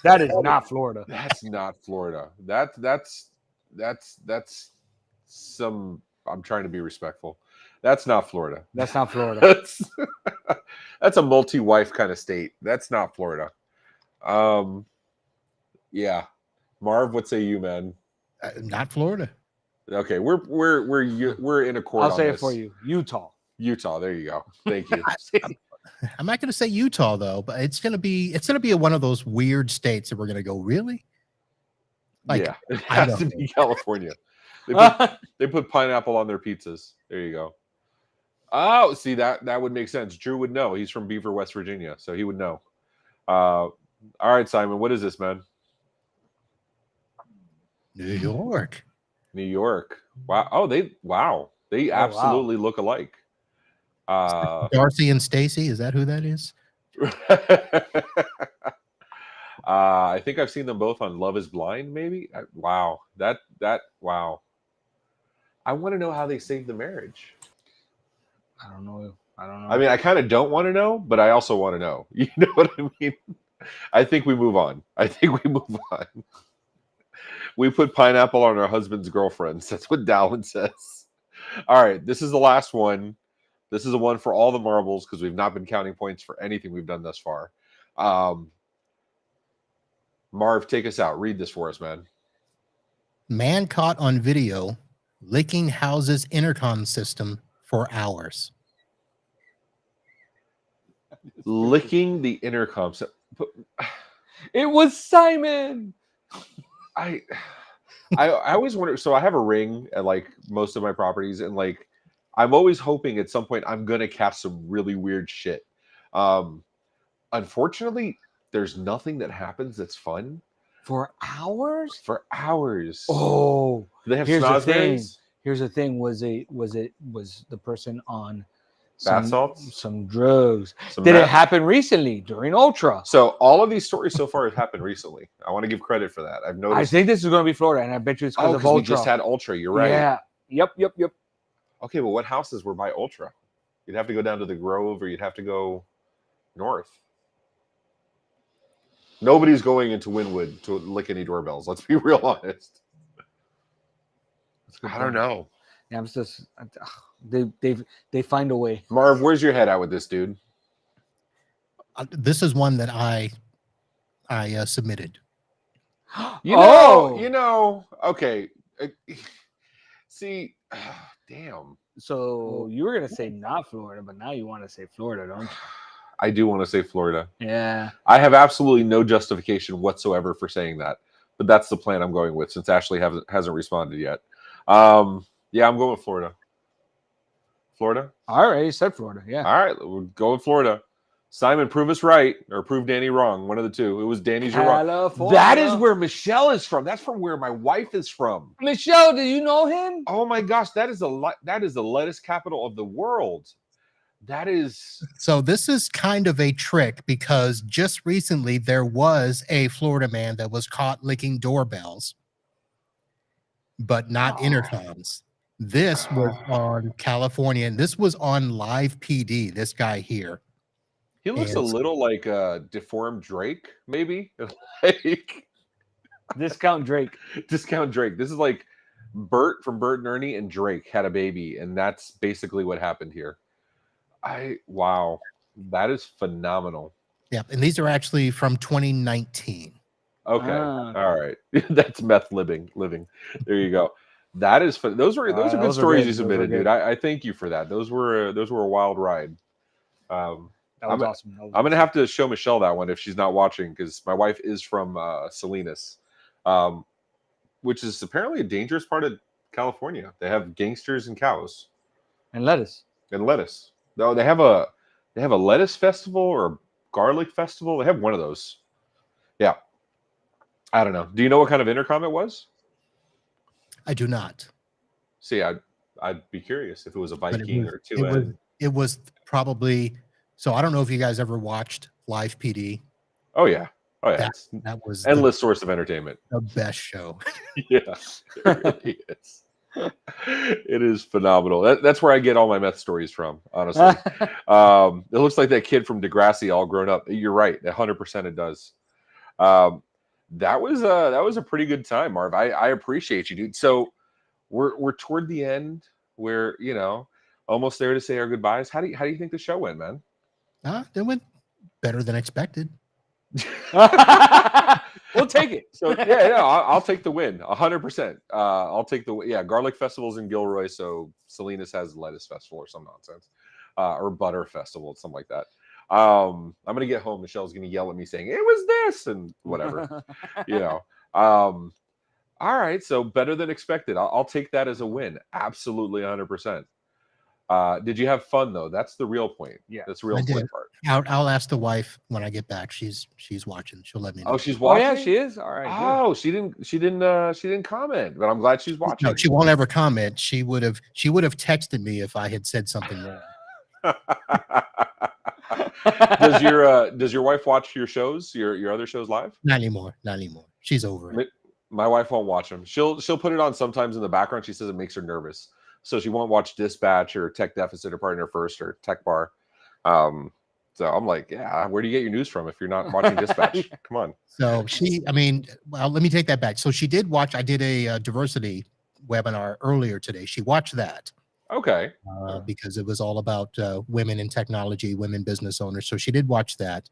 That is not Florida. That's not Florida. That's some. I'm trying to be respectful. That's not Florida. That's not Florida. That's a multi-wife kind of state. That's not Florida. Yeah, Marv, what say you, man? Not Florida. Okay, we're in accord. I'll on say this. it for you. Utah. There you go. Thank you. I'm not going to say Utah though, but it's going to be one of those weird states that we're going to go, really? Like, yeah, it I has don't to know. be California. They put pineapple on their pizzas. There you go. Oh, see that would make sense. Drew would know. He's from Beaver, West Virginia, so he would know. All right, Simon, what is this, man? New York. New York. Wow. Oh, they absolutely look alike. Darcy and Stacy, is that who that is? I think I've seen them both on Love Is Blind. Maybe. Wow, wow. I want to know how they saved the marriage. I don't know. I mean, I kind of don't want to know, but I also want to know. You know what I mean? I think we move on. We put pineapple on our husband's girlfriends. That's what Dallin says. All right, this is the last one. This is a one for all the marbles because we've not been counting points for anything we've done thus far. Marv, take us out. Read this for us, man. Man caught on video licking house's intercom system for hours. Licking the intercom. It was Simon. I always wonder. So I have a ring at like most of my properties, and like I'm always hoping at some point I'm gonna catch some really weird shit. Unfortunately, there's nothing that happens that's fun. For hours? For hours. Oh, do they have here's the thing. snozberries? Here's the thing. Was the person on Bath salts? some drugs? Some Did it meth? happen recently during Ultra? So all of these stories so far have happened recently. I want to give credit for that. I've noticed. I think this is going to be Florida, and I bet you it's because of 'cause we Ultra. just had Ultra. You're right. Yeah. Yep. Okay, but what houses were by Ultra? You'd have to go down to the Grove, or you'd have to go north. Nobody's going into Wynwood to lick any doorbells. Let's be real honest. I don't know. Yeah, I'm just they find a way. Marv, where's your head at with this, dude? This is one that I submitted. You know. Okay. See, damn. So you were gonna say not Florida, but now you want to say Florida, don't you? I do want to say Florida. Yeah. I have absolutely no justification whatsoever for saying that, but that's the plan I'm going with since Ashley hasn't responded yet. Yeah, I'm going with Florida. Florida? All right, you said Florida. Yeah. All right, we'll go with Florida. Simon, prove us right or prove Danny wrong. One of the two. It was Danny's. You're wrong. California. That is where Michelle is from. That's from where my wife is from. Michelle, do you know him? Oh my gosh, that is the lettuce capital of the world. That is. So this is kind of a trick because just recently there was a Florida man that was caught licking doorbells, but not intercoms. This was on California, and this was on Live PD. This guy here. He looks a little like deformed Drake, maybe. Like Discount Drake. Discount Drake. This is like Bert from Bert and Ernie and Drake had a baby, and that's basically what happened here. Wow, that is phenomenal. Yeah, and these are actually from 2019. Okay, all right, that's meth living. There you go. That is fun. Those are good stories you submitted, dude. I thank you for that. Those were a wild ride. That was awesome. I'm gonna have to show Michelle that one if she's not watching because my wife is from Salinas, which is apparently a dangerous part of California. They have gangsters and cows and lettuce. No, they have a lettuce festival or a garlic festival. They have one of those. Yeah, I don't know. Do you know what kind of intercom it was? I do not. See, I'd be curious if it was a Viking or two. It was probably. So I don't know if you guys ever watched Live PD. Oh yeah. That was endless source of entertainment. The best show. Yeah, it really is. It is phenomenal. That's where I get all my meth stories from, honestly. It looks like that kid from Degrassi all grown up. You're right, 100% it does. That was a pretty good time, Marv. I appreciate you, dude. So we're toward the end. We're almost there to say our goodbyes. How do you think the show went, man? It went better than expected. We'll take it. So I'll take the win 100%. I'll take the garlic festivals in Gilroy. So Salinas has lettuce festival or some nonsense, or butter festival, something like that. I'm gonna get home. Michelle's gonna yell at me saying it was this and whatever, All right, so better than expected. I'll take that as a win. Absolutely, 100%. Did you have fun though? That's the real point. Yeah, that's the real point part. I'll ask the wife when I get back. She's watching. She'll let me know. Oh, she's watching. Oh yeah, she is. All right. Oh, she didn't comment, but I'm glad she's watching. No, she won't ever comment. She would have texted me if I had said something wrong. Does your wife watch your shows, your other shows live? Not anymore. Not anymore. She's over it. My wife won't watch them. She'll put it on sometimes in the background. She says it makes her nervous, so she won't watch Dispatch or Tech Deficit or Partner First or Tech Bar. So I'm like, yeah, where do you get your news from if you're not watching Dispatch? Come on. So well, let me take that back. So she did watch. I did a diversity webinar earlier today. She watched that. Okay. Because it was all about women in technology, women business owners. So she did watch that,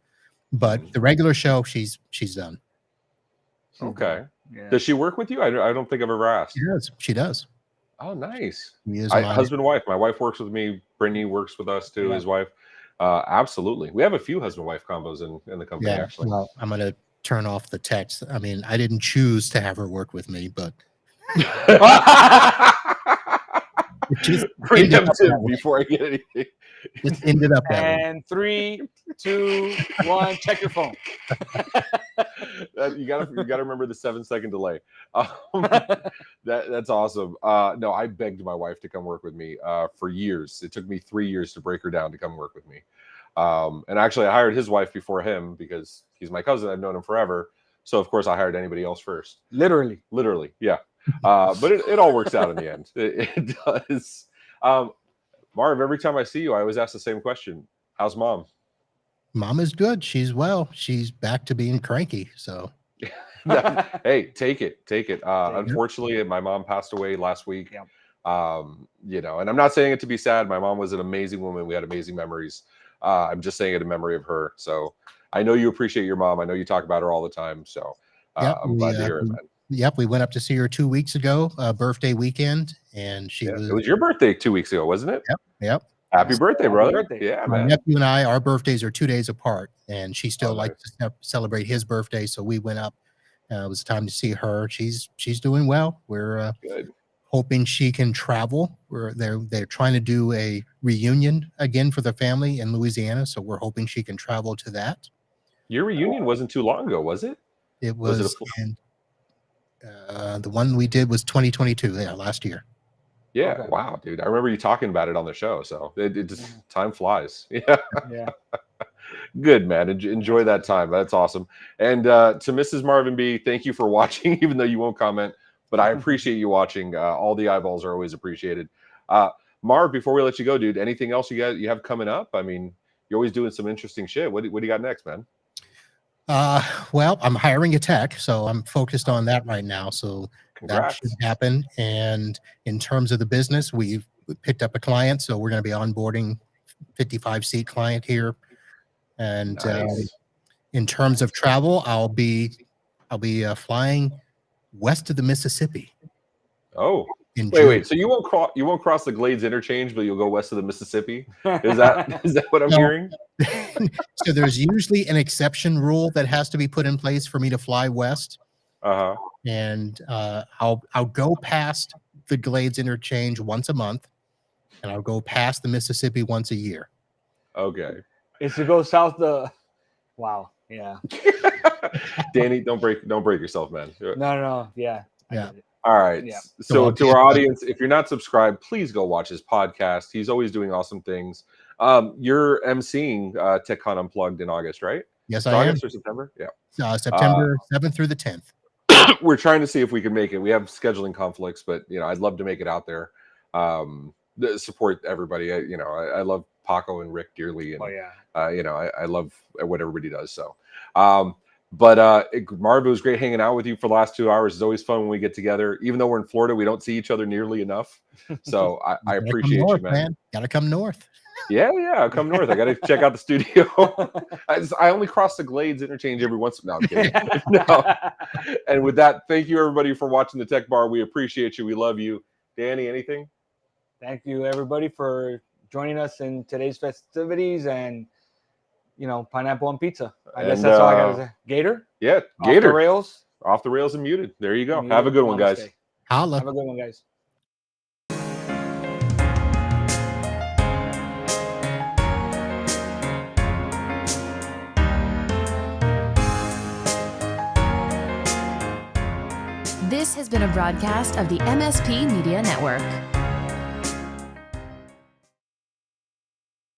but the regular show, she's done. Okay. Yeah. Does she work with you? I don't think I've ever asked. She does. Oh, nice. My husband, wife. My wife works with me. Brittany works with us too. His wife. Absolutely. We have a few husband-wife combos in the company. Actually. Well, I'm gonna turn off the text. I mean, I didn't choose to have her work with me, but. Preemptive before I get anything. It ended up that way. And 3, 2, 1, check your phone. You gotta remember the 7-second delay. That's awesome. No, I begged my wife to come work with me for years. It took me 3 years to break her down to come work with me. And actually, I hired his wife before him because he's my cousin. I've known him forever. So of course, I hired anybody else first. Literally, yeah. But it all works out in the end. It does. Marv, every time I see you, I always ask the same question. How's mom? Mom is good. She's well. She's back to being cranky. So, hey, take it. Unfortunately, my mom passed away last week. Yep. And I'm not saying it to be sad. My mom was an amazing woman. We had amazing memories. I'm just saying it in memory of her. So I know you appreciate your mom. I know you talk about her all the time. So I'm glad to hear it, man. Yep, we went up to see her 2 weeks ago, birthday weekend, and it was your birthday 2 weeks ago, wasn't it? Yep. Happy birthday, brother! Birthday. Yeah, My man. nephew and I, our birthdays are 2 days apart, and she still likes to celebrate his birthday, so we went up. It was time to see her. She's doing well. We're good. Hoping she can travel. They're trying to do a reunion again for the family in Louisiana, so we're hoping she can travel to that. Your reunion wasn't too long ago, was it? It was. The one we did was 2022. Yeah, last year. Yeah. Okay. Wow, dude. I remember you talking about it on the show. So it just time flies. Yeah. Yeah. Good, man. Enjoy that time. That's awesome. And to Mrs. Marvin B, thank you for watching, even though you won't comment, but I appreciate you watching. All the eyeballs are always appreciated. Marv, before we let you go, dude, anything else you have coming up? I mean, you're always doing some interesting shit. What do you got next, man? Well, I'm hiring a tech, so I'm focused on that right now. So Congrats. that should happen. And in terms of the business, we picked up a client, so we're going to be onboarding 55-seat client here. And nice. In terms of travel, I'll be flying west of the Mississippi. Oh, wait. So you won't cross the Glades interchange, but you'll go west of the Mississippi. Is that what I'm hearing? So there's usually an exception rule that has to be put in place for me to fly west. And I'll go past the Glades interchange once a month, and I'll go past the Mississippi once a year. Okay. It's to go south the. Wow. Yeah. Danny, don't break yourself, man. No. Yeah. All right. Yeah. So to our audience, if you're not subscribed, please go watch his podcast. He's always doing awesome things. You're emceeing TechCon Unplugged in August, right? Yes, I am. August or September? Yeah. September 7th through the 10th. We're trying to see if we can make it. We have scheduling conflicts, but I'd love to make it out there. Support everybody. I love Paco and Rick dearly, and I love what everybody does. So, but Marv, it was great hanging out with you for the last 2 hours. It's always fun when we get together. Even though we're in Florida, we don't see each other nearly enough. So I appreciate north, you, man. Gotta come north. Yeah, I'll come north. I got to check out the studio. I only cross the Glades interchange every once in a while. I'm kidding. No. And with that, thank you everybody for watching the Tech Bar. We appreciate you. We love you. Danny, anything? Thank you everybody for joining us in today's festivities, and pineapple on pizza. I guess that's all I got to say. Gator? Yeah, Gator. Off the rails and muted. There you go. Muted. Have a good one, guys. Holla. Have a good one, guys. This has been a broadcast of the MSP Media Network.